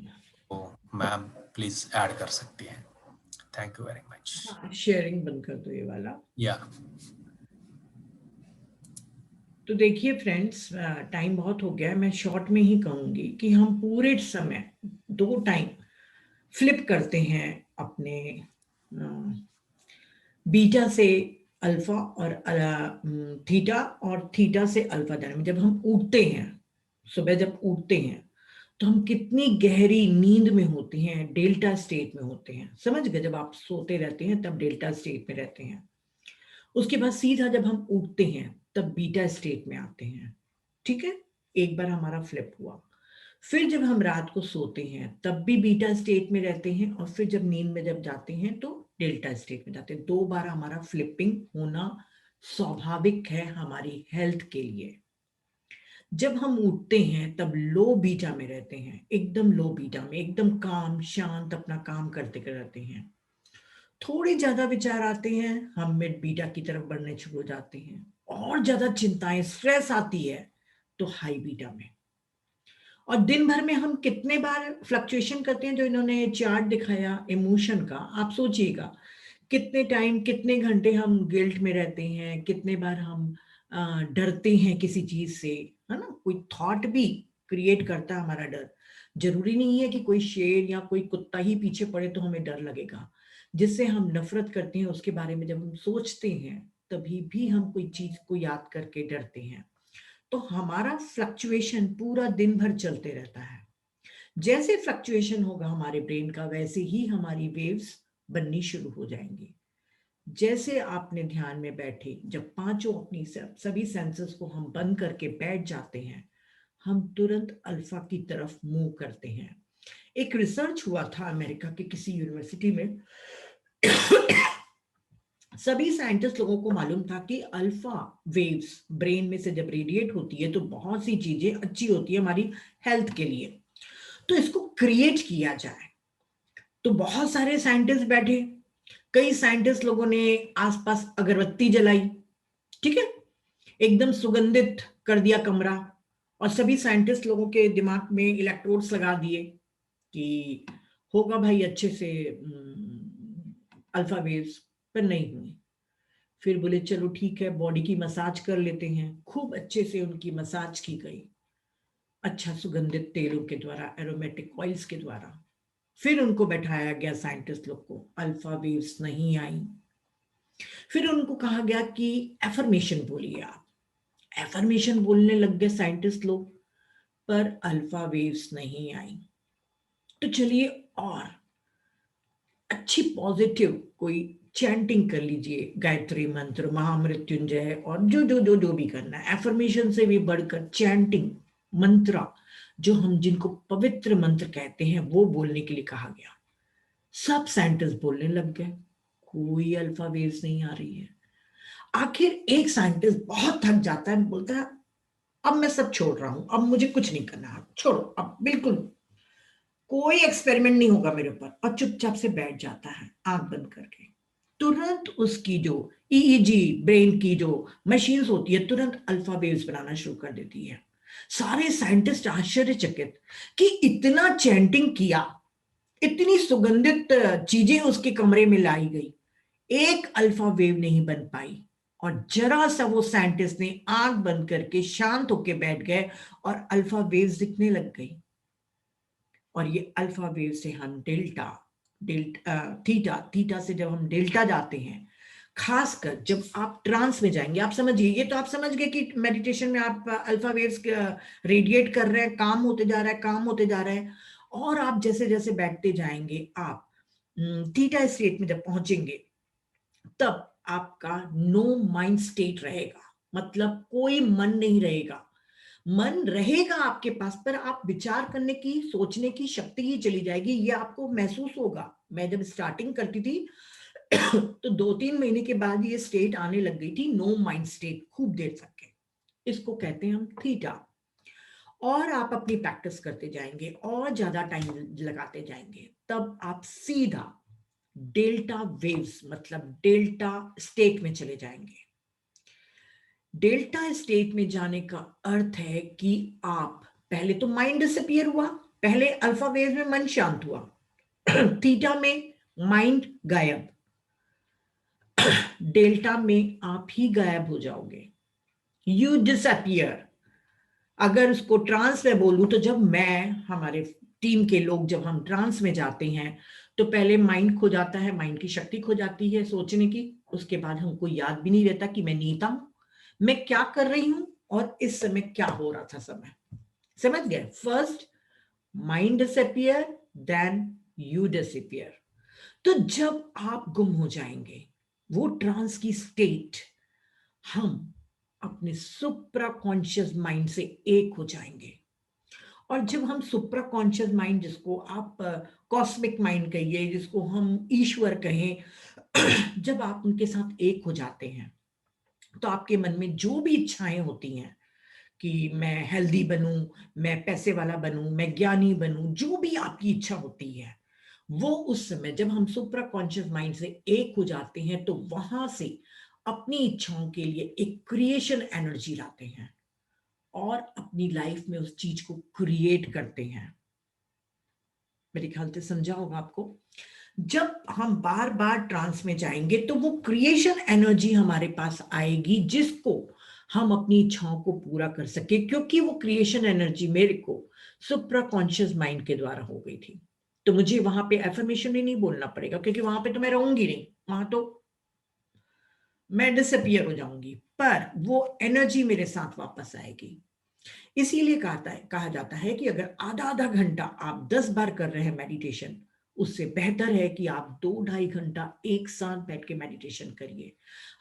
[SPEAKER 2] तो मैम प्लीज ऐड कर सकती हैं। Thank you very much.
[SPEAKER 1] Sharing बंद कर दो ये वाला।
[SPEAKER 2] या
[SPEAKER 1] तो देखिए फ्रेंड्स, टाइम बहुत हो गया है, मैं शॉर्ट में ही कहूंगी कि हम पूरे समय 2 टाइम फ्लिप करते हैं अपने बीटा से अल्फा और थीटा और थीटा से अल्फा जाने में। जब हम उठते हैं, सुबह जब उठते हैं तो हम कितनी गहरी नींद में होते हैं, डेल्टा स्टेट में होते हैं। समझ गए? जब आप सोते रहते हैं तब डेल्टा स्टेट में रहते हैं, उसके बाद सीधा जब हम उठते हैं तब बीटा स्टेट में आते हैं। ठीक है, एक बार हमारा फ्लिप हुआ। फिर जब हम रात को सोते हैं तब भी बीटा स्टेट में रहते हैं, और फिर जब नींद में जब जाते हैं तो डेल्टा स्टेट में जाते हैं। 2 बार हमारा फ्लिपिंग होना स्वाभाविक है हमारी हेल्थ के लिए। जब हम उठते हैं तब लो बीटा में रहते हैं, एकदम लो बीटा में, एकदम काम शांत अपना काम करते रहते हैं। थोड़े ज्यादा विचार आते हैं, हम मिड बीटा की तरफ बढ़ने शुरू हो जाते हैं। और ज्यादा चिंताएं, स्ट्रेस आती है तो हाई बीटा में। और दिन भर में हम कितने बार फ्लक्चुएशन करते हैं, जो इन्होंने चार्ट दिखाया इमोशन का, आप सोचिएगा कितने टाइम, कितने घंटे हम गिल्ट में रहते हैं, कितने बार हम डरते हैं किसी चीज से, है ना? कोई थॉट भी क्रिएट करता है हमारा डर। जरूरी नहीं है कि कोई शेर या कोई कुत्ता ही पीछे पड़े तो हमें डर लगेगा। जिससे हम नफरत करते हैं उसके बारे में जब हम सोचते हैं तभी भी हम कोई चीज को याद करके डरते हैं। तो हमारा फ्लक्चुएशन पूरा दिन भर चलते रहता है। जैसे फ्लक्चुएशन होगा हमारे ब्रेन का, वैसे ही हमारी वेव्स बननी शुरू हो जाएंगी। जैसे आपने ध्यान में बैठे, जब पांचों अपनी सभी सेंसेस को हम बंद करके बैठ जाते हैं, हम तुरंत अल्फा की तरफ मूव करते हैं। एक रिसर्च हुआ था अमेरिका के किसी यूनिवर्सिटी में। सभी साइंटिस्ट लोगों को मालूम था कि अल्फा वेव्स ब्रेन में से जब रेडिएट होती है तो बहुत सी चीजें अच्छी होती है हमारी हेल्थ के लिए, तो इसको क्रिएट किया जाए। तो बहुत सारे साइंटिस्ट बैठे, कई साइंटिस्ट लोगों ने आसपास अगरबत्ती जलाई, ठीक है, एकदम सुगंधित कर दिया कमरा, और सभी साइंटिस्ट लोगों के दिमाग में इलेक्ट्रोड्स लगा दिए कि होगा भाई अच्छे से अल्फा वेव्स, पर नहीं हुई। फिर बोले चलो ठीक है, बॉडी की मसाज कर लेते हैं। खूब अच्छे से उनकी मसाज की गई, अच्छा सुगंधित तेलों के द्वारा, एरोमेटिक ऑयल्स के द्वारा। फिर उनको बैठाया गया साइंटिस्ट लोग को, अल्फा वेव्स नहीं आई। फिर उनको कहा गया कि एफर्मेशन बोलिए आप, एफर्मेशन बोलने लग गए साइंटिस्ट लोग, पर अल्फा वेव्स नहीं आई। तो चलिए और अच्छी पॉजिटिव कोई चैंटिंग कर लीजिए, गायत्री मंत्र, महामृत्युंजय, और जो भी करना है। एफर्मेशन से भी बढ़कर चैंटिंग मंत्र, जो हम जिनको पवित्र मंत्र कहते हैं, वो बोलने के लिए कहा गया। सब साइंटिस्ट बोलने लग गए, कोई अल्फा वेव्स नहीं आ रही है। आखिर एक साइंटिस्ट बहुत थक जाता है, बोलता है अब मैं सब छोड़ रहा हूं, अब मुझे कुछ नहीं करना, छोड़ो, अब बिल्कुल कोई एक्सपेरिमेंट नहीं होगा मेरे ऊपर, और चुपचाप से बैठ जाता है आंख बंद करके। तुरंत उसकी जो ईईजी ब्रेन की जो मशीन्स होती है, तुरंत अल्फा वेव्स बनाना शुरू कर देती है। सारे साइंटिस्ट आश्चर्यचकित कि इतना चैंटिंग किया, इतनी सुगंधित चीजें उसके कमरे में लाई गई, एक अल्फा वेव नहीं बन पाई। और जरा सा वो साइंटिस्ट ने आंख बंद करके शांत होके बैठ गए और अल्फा वेव्स दिखने लग गई। और ये अल्फा वेव से हम थीटा से जब हम डेल्टा जाते हैं, खासकर जब आप ट्रांस में जाएंगे, आप समझिए, ये तो आप समझ गए कि मेडिटेशन में आप अल्फा वेव्स रेडिएट कर रहे हैं, काम होते जा रहा है, काम होते जा रहा है। और आप जैसे जैसे बैठते जाएंगे, आप थीटा स्टेट में जब पहुंचेंगे, तब आपका नो माइंड स्टेट रहेगा, मतलब कोई मन नहीं रहेगा। मन रहेगा आपके पास, पर आप विचार करने की, सोचने की शक्ति ही चली जाएगी, ये आपको महसूस होगा। मैं जब स्टार्टिंग करती थी तो 2-3 महीने के बाद ये स्टेट आने लग गई थी, नो माइंड स्टेट, खूब देर तक के। इसको कहते हैं हम थीटा। और आप अपनी प्रैक्टिस करते जाएंगे और ज्यादा टाइम लगाते जाएंगे, तब आप सीधा डेल्टा वेव्स, मतलब डेल्टा स्टेट में चले जाएंगे। डेल्टा स्टेट में जाने का अर्थ है कि आप, पहले तो माइंड डिसअपीयर हुआ, पहले अल्फा वेव में मन शांत हुआ, थीटा में माइंड गायब, डेल्टा में आप ही गायब हो जाओगे, यू डिसअपियर। अगर उसको ट्रांस में बोलूं तो जब मैं, हमारे टीम के लोग, जब हम ट्रांस में जाते हैं, तो पहले माइंड खो जाता है, माइंड की शक्ति खो जाती है सोचने की। उसके बाद हमको याद भी नहीं रहता कि मैं नीता हूं, मैं क्या कर रही हूं, और इस समय क्या हो रहा था समय। समझ गए? First mind disappear, then you disappear. तो जब आप गुम हो जाएंगे, वो ट्रांस की स्टेट, हम अपने सुप्रा कॉन्शियस माइंड से एक हो जाएंगे। और जब हम सुप्रा कॉन्शियस माइंड, जिसको आप कॉस्मिक माइंड कहिए, जिसको हम ईश्वर कहें, जब आप उनके साथ एक हो जाते हैं, तो आपके मन में जो भी इच्छाएं होती हैं कि मैं हेल्दी बनूं, मैं पैसे वाला बनूं, मैं ज्ञानी बनूं, जो भी आपकी इच्छा होती है, वो उस समय जब हम सुप्रा कॉन्शियस माइंड से एक हो जाते हैं, तो वहां से अपनी इच्छाओं के लिए एक क्रिएशन एनर्जी लाते हैं और अपनी लाइफ में उस चीज को क्रिएट करते हैं। मेरे ख्याल से समझा होगा आपको। जब हम बार बार ट्रांस में जाएंगे, तो वो क्रिएशन एनर्जी हमारे पास आएगी, जिसको हम अपनी इच्छाओं को पूरा कर सके, क्योंकि वो क्रिएशन एनर्जी मेरे को सुप्रा कॉन्शियस माइंड के द्वारा हो गई थी। तो मुझे वहां पे एफर्मेशन भी नहीं बोलना पड़ेगा, क्योंकि वहां पे तो मैं रहूंगी नहीं, वहां तो मैं डिसअपियर हो जाऊंगी, पर वो एनर्जी मेरे साथ वापस आएगी। इसीलिए कहा जाता है कि अगर आधा आधा घंटा आप 10 बार कर रहे हैं मेडिटेशन, उससे बेहतर है कि आप 2-2.5 घंटा एक साथ बैठ के मेडिटेशन करिए।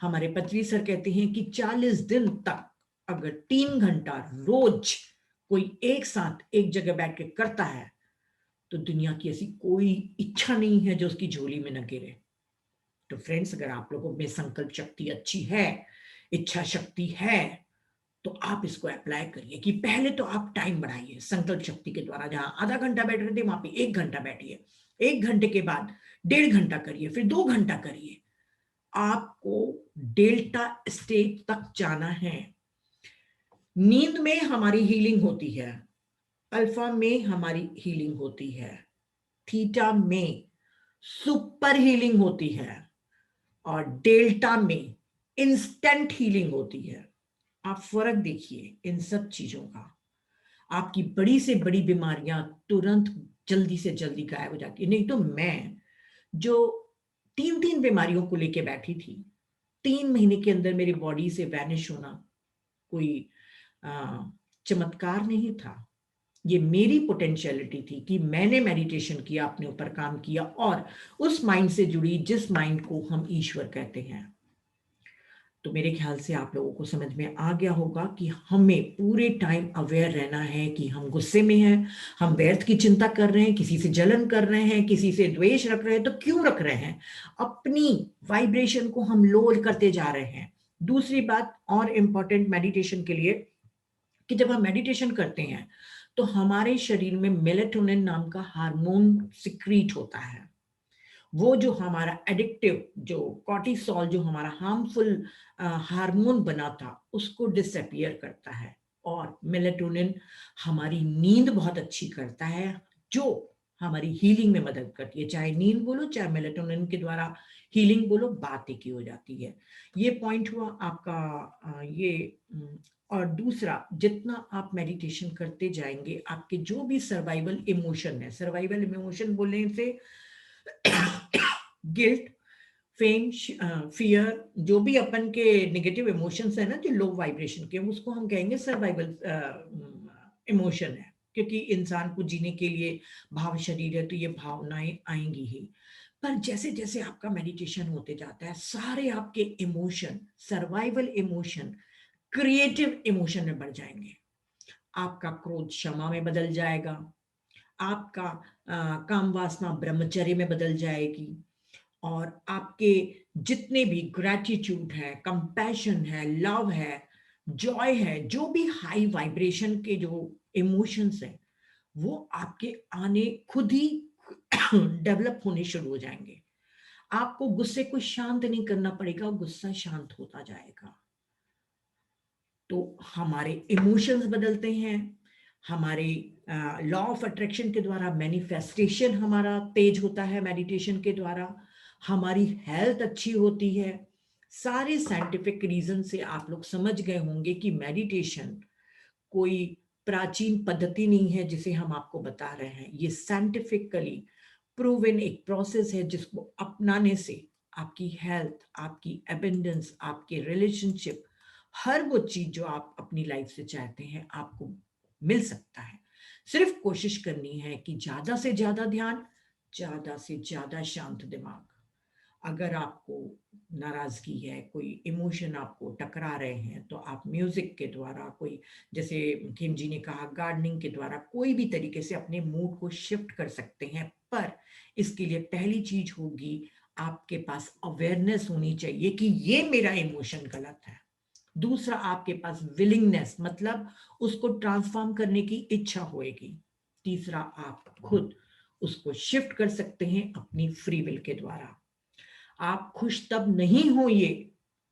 [SPEAKER 1] हमारे पतंजलि सर कहते हैं कि 40 दिन तक अगर 3 घंटा रोज कोई एक साथ एक जगह बैठ के करता है, तो दुनिया की ऐसी कोई इच्छा नहीं है जो उसकी झोली में न गिरे। तो फ्रेंड्स, अगर आप लोगों में संकल्प शक्ति अच्छी है, इच्छा शक्ति है, तो आप इसको अप्लाई करिए कि पहले तो आप टाइम बढ़ाइए संकल्प शक्ति के द्वारा। जहां आधा घंटा बैठ रहे थे, वहां पे 1 घंटा बैठिए, 1 घंटे के बाद 1.5 घंटा करिए, फिर 2 घंटा करिए। आपको डेल्टा स्टेट तक जाना है। नींद में हमारी हीलिंग होती है, अल्फा में हमारी हीलिंग होती है, थीटा में सुपर हीलिंग होती है, और डेल्टा में इंस्टेंट हीलिंग होती है। आप फर्क देखिए इन सब चीजों का। आपकी बड़ी से बड़ी बीमारियां तुरंत जल्दी से जल्दी गायब हो जाती है। नहीं तो मैं, जो 3-3 बीमारियों को लेके बैठी थी, 3 महीने के अंदर मेरी बॉडी से वैनिश होना, कोई चमत्कार नहीं था, ये मेरी पोटेंशियलिटी थी कि मैंने मेडिटेशन किया, अपने ऊपर काम किया और उस माइंड से जुड़ी जिस माइंड को हम ईश्वर कहते हैं। तो मेरे ख्याल से आप लोगों को समझ में आ गया होगा कि हमें पूरे टाइम अवेयर रहना है कि हम गुस्से में हैं, हम व्यर्थ की चिंता कर रहे हैं, किसी से जलन कर रहे हैं, किसी से द्वेष रख रहे हैं। तो क्यों रख रहे हैं? अपनी वाइब्रेशन को हम लो करते जा रहे हैं। दूसरी बात और इम्पोर्टेंट मेडिटेशन के लिए, कि जब हम मेडिटेशन करते हैं तो हमारे शरीर में मेलेटोनिन नाम का हार्मोन सिक्रीट होता है। वो जो हमारा एडिक्टिव, जो कॉर्टिसोल, जो हमारा हार्मफुल हार्मोन बना था, उसको डिसअपियर करता है। और मेलेटोनिन हमारी नींद बहुत अच्छी करता है, जो हमारी हीलिंग में मदद करती है। चाहे नींद बोलो, चाहे मेलेटोनिन के द्वारा हीलिंग बोलो, बात एक ही हो जाती है। ये पॉइंट हुआ आपका ये। और दूसरा, जितना आप मेडिटेशन करते जाएंगे, आपके जो भी सर्वाइवल इमोशन है, सर्वाइवल इमोशन बोलने से गिल्ट, फेम, फियर, जो भी अपन के नेगेटिव इमोशंस है ना, जो लो वाइब्रेशन के, उसको हम कहेंगे सर्वाइवल इमोशन है। क्योंकि इंसान को जीने के लिए भाव शरीर है, तो ये भावनाएं आएंगी ही। पर जैसे जैसे आपका मेडिटेशन होते जाता है, सारे आपके emotion, survival emotion, creative emotion में बढ़ जाएंगे। आपका क्रोध क्षमा में बदल जाएगा, आपका काम वासना ब्रह्मचर्य में बदल जाएगी, और आपके जितने भी ग्रैटिट्यूड है, कंपैशन है, लव है, जॉय है, जो भी हाई वाइब्रेशन के जो इमोशंस हैं, वो आपके आने खुद ही डेवलप होने शुरू हो जाएंगे। आपको गुस्से को शांत नहीं करना पड़ेगा, गुस्सा शांत होता जाएगा। तो हमारे इमोशंस बदलते हैं, हमारे लॉ ऑफ अट्रैक्शन के द्वारा मैनिफेस्टेशन हमारा तेज होता है मेडिटेशन के द्वारा, हमारी हेल्थ अच्छी होती है। सारे साइंटिफिक रीजन से आप लोग समझ गए होंगे कि मेडिटेशन कोई प्राचीन पद्धति नहीं है जिसे हम आपको बता रहे हैं। ये साइंटिफिकली प्रूवन एक प्रोसेस है, जिसको अपनाने से आपकी हेल्थ, आपकी एबंडेंस, आपके रिलेशनशिप, हर वो चीज जो आप अपनी लाइफ से चाहते हैं, आपको मिल सकता है। सिर्फ कोशिश करनी है कि ज्यादा से ज्यादा ध्यान, ज्यादा से ज्यादा शांत दिमाग। अगर आपको नाराजगी है, कोई इमोशन आपको टकरा रहे हैं, तो आप म्यूजिक के द्वारा, कोई जैसे खेम जी ने कहा गार्डनिंग के द्वारा, कोई भी तरीके से अपने मूड को शिफ्ट कर सकते हैं। पर इसके लिए पहली चीज होगी, आपके पास अवेयरनेस होनी चाहिए कि ये मेरा इमोशन गलत है। दूसरा, आपके पास विलिंगनेस, मतलब उसको ट्रांसफॉर्म करने की इच्छा होएगी। तीसरा, आप खुद उसको शिफ्ट कर सकते हैं अपनी फ्री विल के द्वारा। आप खुश तब नहीं हो, ये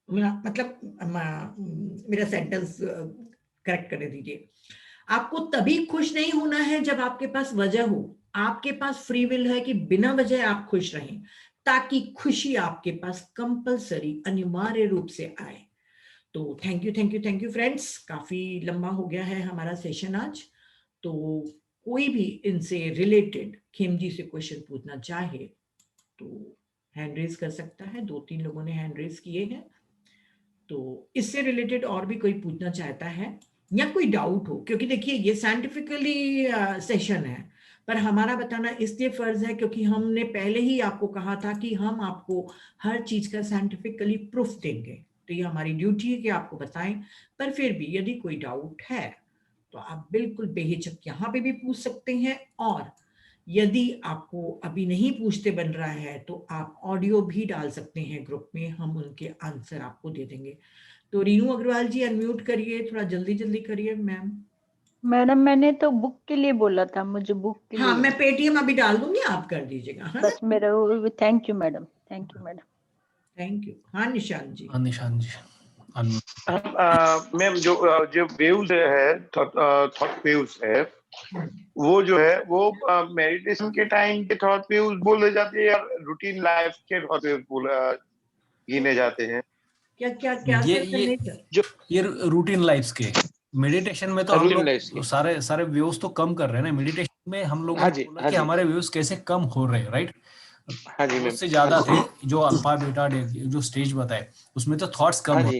[SPEAKER 1] मेरा सेंटेंस करेक्ट कर दीजिए। आपको तभी खुश नहीं होना है जब आपके पास वजह हो। आपके पास फ्री विल है कि बिना वजह आप खुश रहें, ताकि खुशी आपके पास कंपलसरी, अनिवार्य रूप से आए। तो थैंक यू फ्रेंड्स। काफी लंबा हो गया है हमारा सेशन आज। तो कोई भी इनसे रिलेटेड खेम जी से क्वेश्चन पूछना चाहे तो हैंड रेज कर सकता है। 2-3 लोगों ने हैंड रेज किए हैं। तो इससे रिलेटेड और भी कोई पूछना चाहता है या कोई डाउट हो, क्योंकि देखिए ये साइंटिफिकली सेशन है, पर हमारा बताना इसलिए फर्ज है क्योंकि हमने पहले ही आपको कहा था कि हम आपको हर चीज का साइंटिफिकली प्रूफ देंगे। तो ये हमारी ड्यूटी है कि आपको बताएं। पर फिर भी यदि कोई डाउट है तो आप बिल्कुल बेहिचक यहाँ पे भी पूछ सकते हैं। और यदि आपको अभी नहीं पूछते बन रहा है तो आप ऑडियो भी डाल सकते हैं ग्रुप में, हम उनके आंसर आपको दे देंगे। तो रीनू अग्रवाल जी अनम्यूट करिए, थोड़ा जल्दी जल्दी करिए मैम।
[SPEAKER 3] मैडम मैंने तो बुक के लिए बोला था, मुझे बुक के
[SPEAKER 1] हाँ,
[SPEAKER 3] लिए।
[SPEAKER 1] मैं पेटीएम अभी डाल दूंगी, आप कर दीजिएगा। हाँ
[SPEAKER 3] बस मेरा thank you madam, thank you madam.
[SPEAKER 1] Thank you. हाँ निशांत जी।
[SPEAKER 2] हाँ निशांत जी
[SPEAKER 4] मैम जो वेव्स है, थॉट वेव्स है, वो जो है वो मेडिटेशन के टाइम के थॉट वेव्स बोले जाते हैं या रूटीन लाइफ के थॉट वेव्स गिने जाते हैं?
[SPEAKER 1] क्या क्या क्या
[SPEAKER 2] ये रूटीन लाइफ के। मेडिटेशन में तो हम लोग सारे व्यूज तो कम कर रहे हैं ना। मेडिटेशन में हम लोगों ने बोला कि हमारे व्यूज कैसे कम हो रहे हैं, राइट?
[SPEAKER 4] हाँ जी मैम।
[SPEAKER 2] उससे ज्यादा थे जो अल्फा बीटा जो स्टेज बताए, उसमें तो थॉट्स कम हो।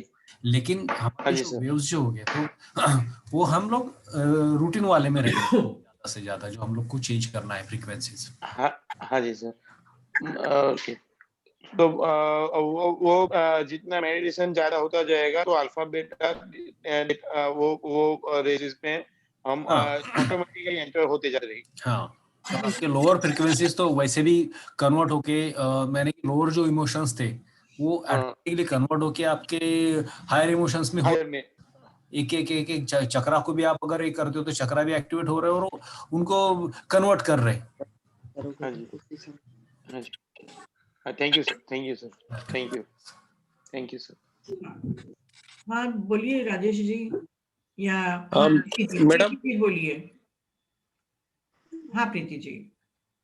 [SPEAKER 2] लेकिन
[SPEAKER 4] हाँ
[SPEAKER 2] हमारे
[SPEAKER 4] जी
[SPEAKER 2] जो
[SPEAKER 4] सर।
[SPEAKER 2] वेव्स जो हो गए तो वो हम लोग रूटीन वाले में रहते हैं ज्यादा से ज्यादा, जो हम लोग को चेंज करना है फ्रीक्वेंसीज।
[SPEAKER 4] हाँ जी सर। ओके। तो वो जितना मेडिटेशन ज्यादा होता जाएगा तो अल्फा बीटा वो रेंजेस में हम
[SPEAKER 2] हाँ
[SPEAKER 4] ऑटोमेटिकली एंटर होते जा रहे हैं।
[SPEAKER 2] हाँ, और आपके लोअर फ्रीक्वेंसीज तो वैसे भी कन्वर्ट होके मैंने लोअर जो इमोशंस थे वो ऑटोमेटिकली कन्वर्ट होके आपके हायर इमोशंस में हो।
[SPEAKER 4] हायर में।
[SPEAKER 2] एक चक्रा को भी आप अगर ये करते हो तो चक्रा भी एक्टिवेट हो रहे हो और उनको कन्वर्ट कर रहे हैं।
[SPEAKER 4] हाँ जी हाँ जी। Thank you sir, thank you sir, thank you sir.
[SPEAKER 1] हाँ बोलिए राजेश जी, या
[SPEAKER 5] मैडम
[SPEAKER 1] प्रीति बोलिए। हाँ प्रीति जी।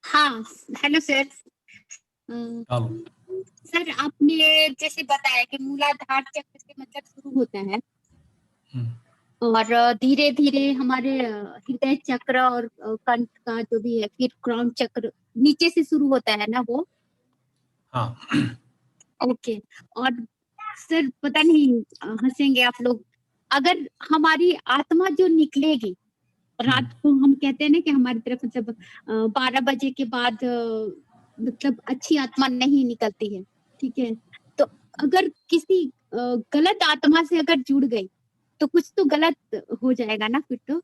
[SPEAKER 6] हाँ, हेलो सर।
[SPEAKER 2] हेलो।
[SPEAKER 6] सर आपने जैसे बताया कि मूलाधार चक्र से मतलब शुरू होता है और धीरे धीरे हमारे हृदय चक्र और कंठ का जो भी है, फिर क्राउन चक्र नीचे से शुरू होता है ना वो।
[SPEAKER 2] हाँ
[SPEAKER 6] ओके। और सर पता नहीं हंसेंगे आप लोग, अगर हमारी आत्मा जो निकलेगी रात को, हम कहते हैं ना कि हमारी तरफ मतलब 12 बजे के बाद मतलब अच्छी आत्मा नहीं निकलती है, ठीक है। तो अगर किसी गलत आत्मा से अगर जुड़ गई तो कुछ तो गलत हो जाएगा ना फिर तो।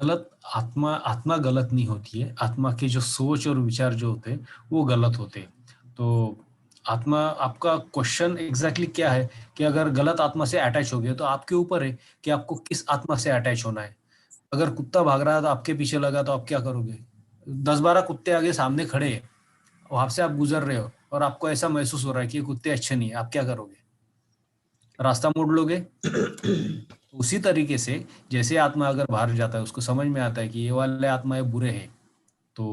[SPEAKER 2] गलत आत्मा गलत नहीं होती है, आत्मा के जो सोच और विचार जो होते हैं वो गलत होते हैं। तो आत्मा, आपका क्वेश्चन एग्जैक्टली क्या है कि अगर गलत आत्मा से अटैच हो गया तो आपके ऊपर है कि आपको किस आत्मा से अटैच होना है। अगर कुत्ता भाग रहा है तो आपके पीछे लगा तो आप क्या करोगे? 10-12 कुत्ते आगे सामने खड़े हैं, वहां से आप गुजर रहे हो और आपको ऐसा महसूस हो रहा है कि ये कुत्ते अच्छे नहीं है, आप क्या करोगे? रास्ता मोड़ लोगे? उसी तरीके से जैसे आत्मा अगर बाहर जाता है, उसको समझ में आता है कि ये वाले आत्माएं बुरे हैं, तो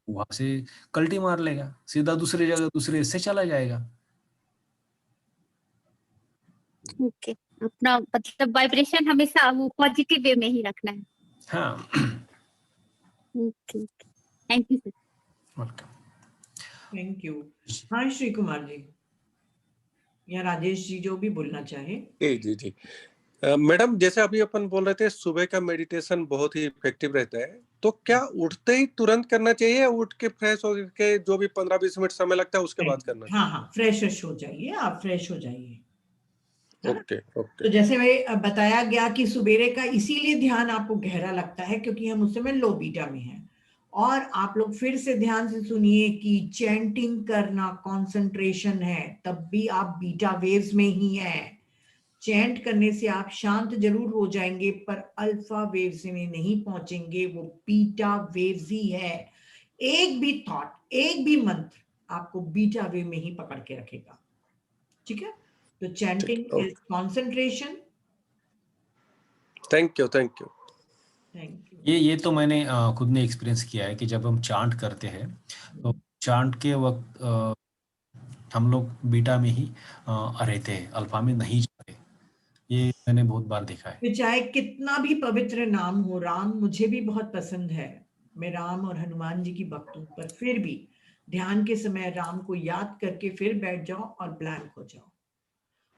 [SPEAKER 2] वहां से कल्टी मार लेगा, सीधा दूसरी जगह दूसरे हिस्से चला जाएगा।
[SPEAKER 6] ओके, अपना मतलब वाइब्रेशन हमेशा वो पॉजिटिव वे में ही रखना है।
[SPEAKER 2] हाँ।
[SPEAKER 6] Okay, thank you sir.
[SPEAKER 2] Welcome.
[SPEAKER 1] Thank you. हाँ श्री कुमार जी या राजेश जी, जो भी बोलना चाहे।
[SPEAKER 5] जी जी। मैडम जैसे अभी अपन बोल रहे थे सुबह का मेडिटेशन बहुत ही इफेक्टिव रहता है, तो क्या उठते ही तुरंत करना चाहिए या उठ के फ्रेश होके जो भी 15-20 मिनट समय लगता है उसके बाद करना चाहिए?
[SPEAKER 1] हाँ, फ्रेश हो जाइए, आप फ्रेश हो जाइए।
[SPEAKER 5] Okay okay.
[SPEAKER 1] तो जैसे मैं बताया गया कि सुबेरे का इसीलिए ध्यान आपको गहरा लगता है क्योंकि हम उस समय लो बीटा में हैं। और आप लोग फिर से ध्यान से सुनिए कि चैंटिंग करना कंसंट्रेशन है, तब भी आप बीटा वेव्स में ही हैं। चैंट करने से आप शांत जरूर हो जाएंगे पर अल्फा वेव्स में नहीं पहुंचेंगे, वो बीटा वेव्स ही है। एक भी थॉट, एक भी मंत्र आपको बीटा वेव में ही पकड़ के रखेगा, ठीक है। तो chanting is concentration.
[SPEAKER 5] Thank you thank you.
[SPEAKER 1] Thank you.
[SPEAKER 2] ये तो मैंने खुद ने एक्सपीरियंस किया है कि जब हम चांट करते हैं तो चांट के वक्त हम लोग बीटा में ही रहते हैं, अल्फा में नहीं जाते। ये मैंने बहुत बार देखा है।
[SPEAKER 1] चाहे कितना भी पवित्र नाम हो, राम मुझे भी बहुत पसंद है, मैं राम और हनुमान जी की भक्त हूं, पर फिर भी ध्यान के समय राम को याद करके फिर बैठ जाओ और ब्लैंक हो जाओ।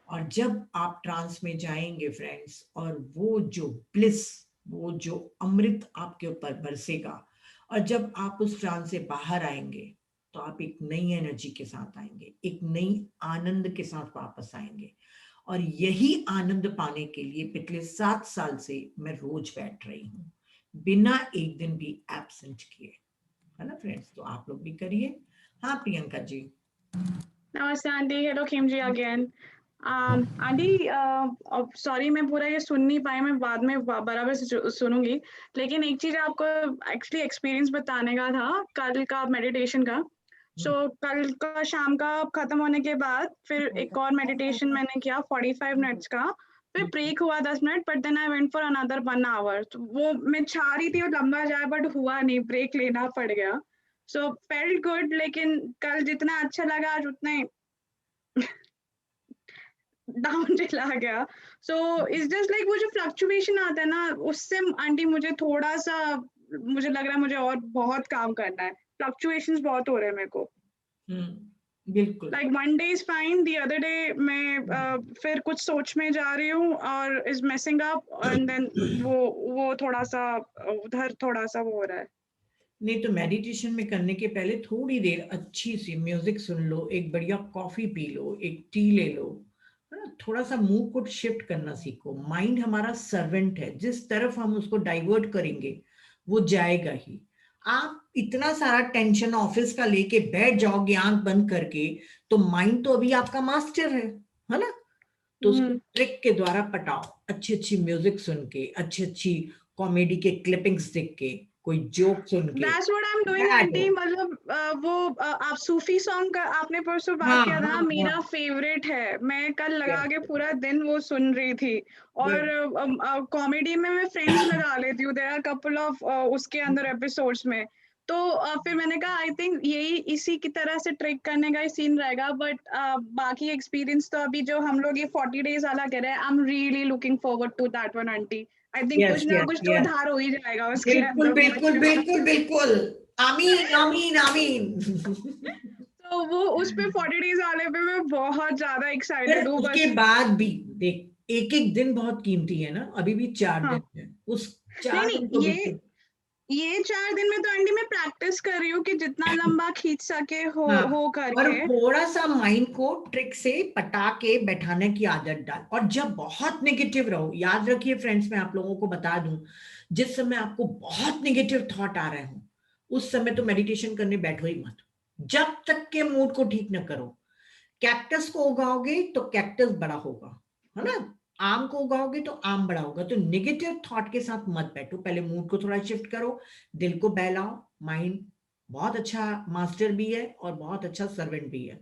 [SPEAKER 1] और जब आप ट्रांस में जाएंगे फ्रेंड्स, और वो जो ब्लिस, वो जो अमृत आपके ऊपर बरसेगा, और जब आप उस ट्रांस से बाहर आएंगे तो आप एक नई एनर्जी के साथ आएंगे, एक नई आनंद के साथ वापस आएंगे। और यही आनंद पाने के लिए पिछले 7 साल से मैं रोज बैठ रही हूँ, बिना एक दिन भी एब्सेंट किए, है ना फ्रेंड्स। तो आप लोग भी करिए। हाँ प्रियंका जी।
[SPEAKER 7] नमस्ते आंटी। हेलो खेम जी अगेन। आंटी सॉरी मैं पूरा ये सुन नहीं पाई, मैं बाद में बराबर से सुनूंगी, लेकिन एक चीज आपको एक्चुअली एक्सपीरियंस बताने का था कल का मेडिटेशन का। सो कल का शाम का खत्म होने के बाद फिर एक और मेडिटेशन मैंने किया 45 मिनट्स का, फिर ब्रेक हुआ 10 minute, but then I went for another 1 hour. तो वो मैं चाह रही थी वो लंबा जाए बट हुआ नहीं, ब्रेक लेना पड़ गया। सो फेल्ट गुड, लेकिन कल जितना अच्छा लगा आज उतना ही डाउन चला गया। सो इट्स जस्ट लाइक वो जो फ्लक्चुएशन आता है ना, उससे आंटी मुझे थोड़ा सा मुझे लग रहा है मुझे और बहुत काम करना है, फ्लक्चुएशंस बहुत हो रहे हैं मेरे को।
[SPEAKER 1] बिल्कुल
[SPEAKER 7] like one day is fine, the other day मैं फिर कुछ सोच में जा रही हूँ और is messing up, and then वो थोड़ा सा उधर थोड़ा सा वो हो रहा है।
[SPEAKER 1] नहीं तो मेडिटेशन में करने के पहले थोड़ी देर अच्छी सी म्यूजिक सुन लो, एक बढ़िया कॉफी पी लो, एक टी ले लो, है ना, थोड़ा सा मूड को शिफ्ट करना सीखो। माइंड हमारा सर्वेंट है, जिस तरफ हम उसको डाइवर्ट करेंगे वो जाएगा ही। आप इतना सारा टेंशन ऑफिस का लेके बैठ जाओगे आंख बंद करके, तो माइंड तो अभी आपका मास्टर है ना, तो उसको ट्रिक के द्वारा पटाओ, अच्छी अच्छी म्यूजिक सुन के, अच्छी अच्छी कॉमेडी के क्लिपिंग्स देख के, कोई जोक सुन के।
[SPEAKER 7] That's what I'm doing, aunty. मतलब वो आप सूफी सॉन्ग का आपने परसों बात किया था, मेरा फेवरेट है। मैं कल लगा के पूरा दिन वो सुन रही थी। और कॉमेडी में मैं फ्रेंड्स लगा लेती हूँ, देयर आर कपल ऑफ उसके अंदर एपिसोड्स में। तो फिर मैंने कहा आई थिंक यही इसी की तरह से ट्रिक करने का ही सीन रहेगा। बट बाकी एक्सपीरियंस तो अभी जो हम लोग ये 40 days वाला कर रहे हैं, I am really looking forward to that one aunty. I think कुछ ना कुछ तो उधार हो ही जाएगा उसके
[SPEAKER 1] बिल्कुल
[SPEAKER 7] अंदर।
[SPEAKER 1] बिल्कुल बिल्कुल बिल्कुल, आमीन आमीन आमीन।
[SPEAKER 7] तो वो उस पे 40 days वाले पे मैं बहुत ज्यादा एक्साइटेड हूँ।
[SPEAKER 1] उसके बाद भी देख, एक एक दिन बहुत कीमती है ना, अभी भी 4 दिन है, उस 4 दिन को
[SPEAKER 7] नहीं, ये 4 दिन में तो आंटी मैं प्रैक्टिस कर रही हूँ कि जितना लंबा खींच सके हो
[SPEAKER 1] और
[SPEAKER 7] करके।
[SPEAKER 1] थोड़ा सा माइंड को ट्रिक से पटा के बैठाने की आदत डाल। और जब बहुत नेगेटिव रहो, याद रखिए फ्रेंड्स, मैं आप लोगों को बता दूं, जिस समय आपको बहुत नेगेटिव थॉट आ रहे हो, उस समय तो मेडिटेशन करने बैठो ही मत, जब तक के मूड को ठीक न करो। कैक्टस को उगाओगे तो कैक्टस बड़ा होगा, है ना, आम को उगाओगे तो आम बड़ा होगा। तो नेगेटिव थॉट के साथ मत बैठो, पहले मूड को थोड़ा शिफ्ट करो, दिल को बहलाओ। माइंड बहुत अच्छा मास्टर भी है और बहुत अच्छा सर्वेंट भी है,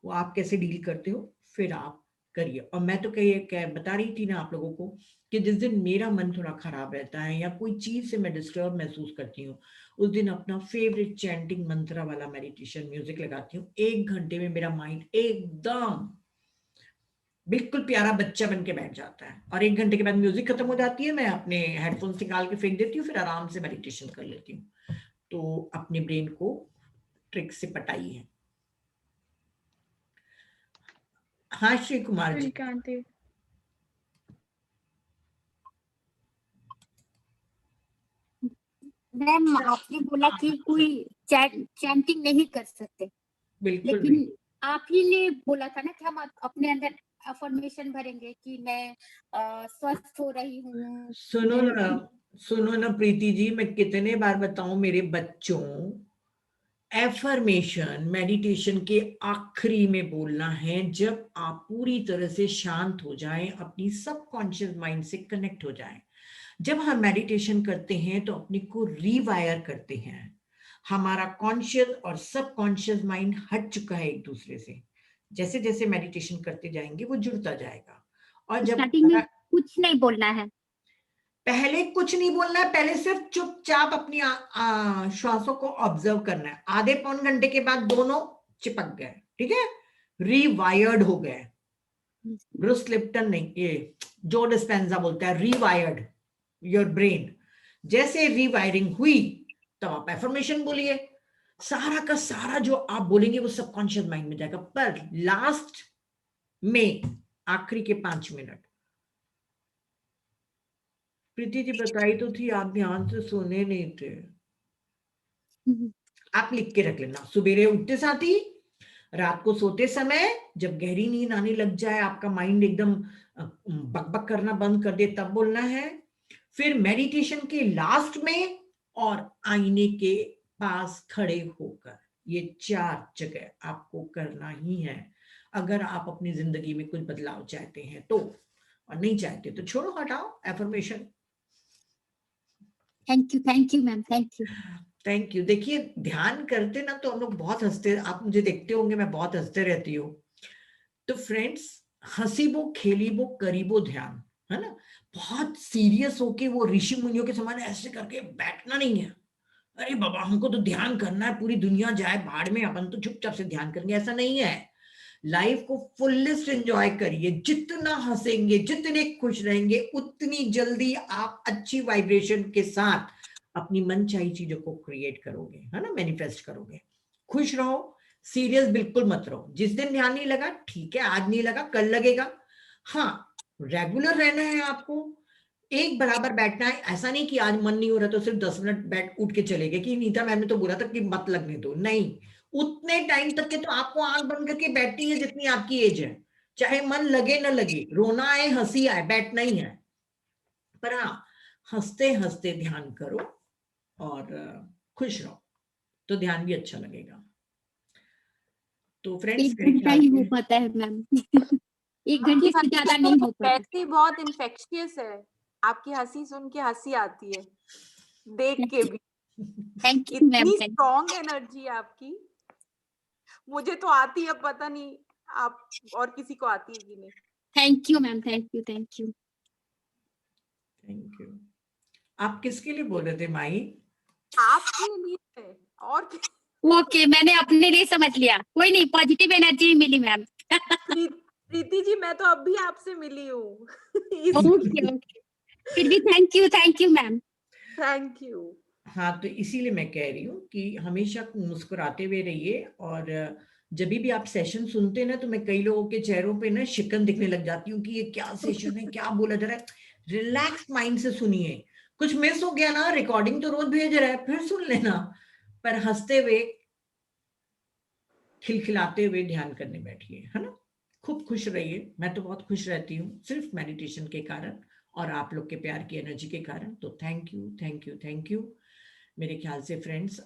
[SPEAKER 1] वो आप कैसे डील करते हो फिर आप करिए। और मैं तो बता रही थी ना आप लोगों को कि जिस दिन मेरा मन थोड़ा खराब रहता है या कोई चीज से मैं डिस्टर्ब महसूस करती हूँ, उस दिन अपना फेवरेट चैंटिंग मंत्रा वाला मेडिटेशन म्यूजिक लगाती हूँ। 1 घंटे में मेरा माइंड एकदम बिल्कुल प्यारा बच्चा बन के बैठ जाता है। और 1 घंटे के बाद म्यूजिक खत्म हो जाती है, मैं अपने हेडफोन्स निकाल के फेंक देती हूँ, फिर आराम से मेडिटेशन कर लेती हूँ। तो अपने ब्रेन को ट्रिक से पटाइए। हाँ श्री कुमार जी।
[SPEAKER 6] मैम आपने बोला कि कोई चैंटिंग नहीं कर सकते,
[SPEAKER 1] बिल्कुल
[SPEAKER 6] लेकिन आप ही ने बोला था ना कि हम अपने अंदर अफर्मेशन भरेंगे कि मैं स्वस्थ हो रही हूँ।
[SPEAKER 1] सुनो ना प्रीति जी, मैं कितने बार बताऊं मेरे बच्चों, एफर्मेशन मेडिटेशन के आखिरी में बोलना है, जब आप पूरी तरह से शांत हो जाएं, अपनी सबकॉन्शियस माइंड से कनेक्ट हो जाएं। जब हम मेडिटेशन करते हैं तो अपने को रीवायर करते हैं। हमारा कॉन्शियस और सबकॉन्शियस माइंड हट चुका है एक दूसरे से। जैसे जैसे मेडिटेशन करते जाएंगे वो जुड़ता जाएगा। और जब
[SPEAKER 6] स्टार्टिंग में कुछ नहीं बोलना है,
[SPEAKER 1] पहले कुछ नहीं बोलना है, पहले सिर्फ चुपचाप अपनी श्वासों को ऑब्जर्व करना है। आधे पौन घंटे के बाद दोनों चिपक गए, ठीक है, रीवायर्ड हो गए। ब्रूस लिप्टन नहीं, ये जो डिस्पेंजा बोलता है रीवायर्ड योर ब्रेन। जैसे रीवायरिंग हुई तब आप एफर्मेशन बोलिए, सारा का सारा जो आप बोलेंगे वो सबकॉन्शियस माइंड में जाएगा। पर लास्ट में आखिरी के 5 मिनट, प्रीति जी बताई तो थी, आप ध्यान से सुने नहीं थे। आप लिख के रख लेना, सुबेरे उठते साथ ही, रात को सोते समय, जब गहरी नींद आने लग जाए, आपका माइंड एकदम बकबक करना बंद कर दे, तब बोलना है। फिर मेडिटेशन के लास्ट में, और आईने के पास खड़े होकर। ये 4 जगह आपको करना ही है अगर आप अपनी जिंदगी में कुछ बदलाव चाहते हैं तो। और नहीं चाहते तो छोड़ो, हटाओ affirmation.
[SPEAKER 6] Thank you ma'am,
[SPEAKER 1] thank you. देखिए ध्यान करते ना तो हम लोग बहुत हंसते, आप मुझे देखते होंगे मैं बहुत हंसते रहती हूँ। तो फ्रेंड्स, हंसीबो खेलीबो करीबो ध्यान, है ना, बहुत सीरियस होके वो ऋषि मुनियों के समान ऐसे करके बैठना नहीं है। अरे बाबा हमको तो ध्यान करना है, पूरी दुनिया जाए भाड़ में, अपन तो चुपचाप से ध्यान करेंगे, ऐसा नहीं है। लाइफ को फुल्लेस्ट एंजॉय करिए। जितना हंसेंगे, जितने खुश रहेंगे, उतनी जल्दी आप अच्छी वाइब्रेशन के साथ अपनी मनचाही चीजों को क्रिएट करोगे, है ना, मैनिफेस्ट करोगे। खुश रहो, सीरियस बिल्कुल मत रहो। जिस दिन ध्यान नहीं लगा ठीक है, आज नहीं लगा कल लगेगा। हाँ, रेगुलर रहना है आपको, एक बराबर बैठना है। ऐसा नहीं कि आज मन नहीं हो रहा तो सिर्फ 10 मिनट बैठ उठ के चले गए कि नीता मैम ने तो बोला था कि मत लगने दो। नहीं, उतने टाइम तक के तो आपको आंख बंद करके बैठनी है जितनी आपकी एज है, चाहे मन लगे ना लगे, रोना आए हंसी आए, बैठना ही है। पर हाँ, हंसते हंसते ध्यान करो और खुश रहो तो ध्यान भी अच्छा लगेगा। तो फ्रेंड्स,
[SPEAKER 6] 1 घंटा ही हो पाता है मैम। 1 घंटे से ज्यादा नहीं हो पाता।
[SPEAKER 8] वैसे ही बहुत इन्फेक्शियस है, आपकी हंसी सुन के हंसी आती है, देख के भी।
[SPEAKER 6] Thank you ma'am.
[SPEAKER 8] इतनी स्ट्रॉन्ग एनर्जी है आपकी, मुझे तो आती है, पता नहीं आप और किसी को आती है कि नहीं।
[SPEAKER 6] Thank you ma'am, thank you, thank you.
[SPEAKER 1] Thank you. आप किसके लिए बोल रहे थे माही?
[SPEAKER 8] आपके लिए और
[SPEAKER 6] ओके, मैंने अपने लिए समझ लिया। कोई नहीं, पॉजिटिव एनर्जी मिली मैम।
[SPEAKER 8] प्रीति जी, मैं तो अभी आपसे मिली हूँ।
[SPEAKER 6] ओके ओके, फिर भी thank you ma'am.
[SPEAKER 8] Thank you.
[SPEAKER 1] हाँ, तो इसीलिए मैं कह रही हूँ कि हमेशा मुस्कुराते हुए रहिए। और जब भी आप सेशन सुनते हैं ना, तो मैं कई लोगों के चेहरों पे ना शिकन दिखने लग जाती हूँ कि ये क्या सेशन है, क्या बोला जा रहा है। रिलैक्स माइंड से सुनिए। कुछ मिस हो गया ना, रिकॉर्डिंग तो रोज भेज रहा है, फिर सुन लेना, पर हंसते हुए खिलखिलाते हुए ध्यान करने बैठिए, है ना। खूब खुश रहिए। मैं तो बहुत खुश रहती हूँ सिर्फ मेडिटेशन के कारण और आप लोग के प्यार की एनर्जी के कारण। तो thank you, thank you, thank you. मेरे ख्याल से फ्रेंड्स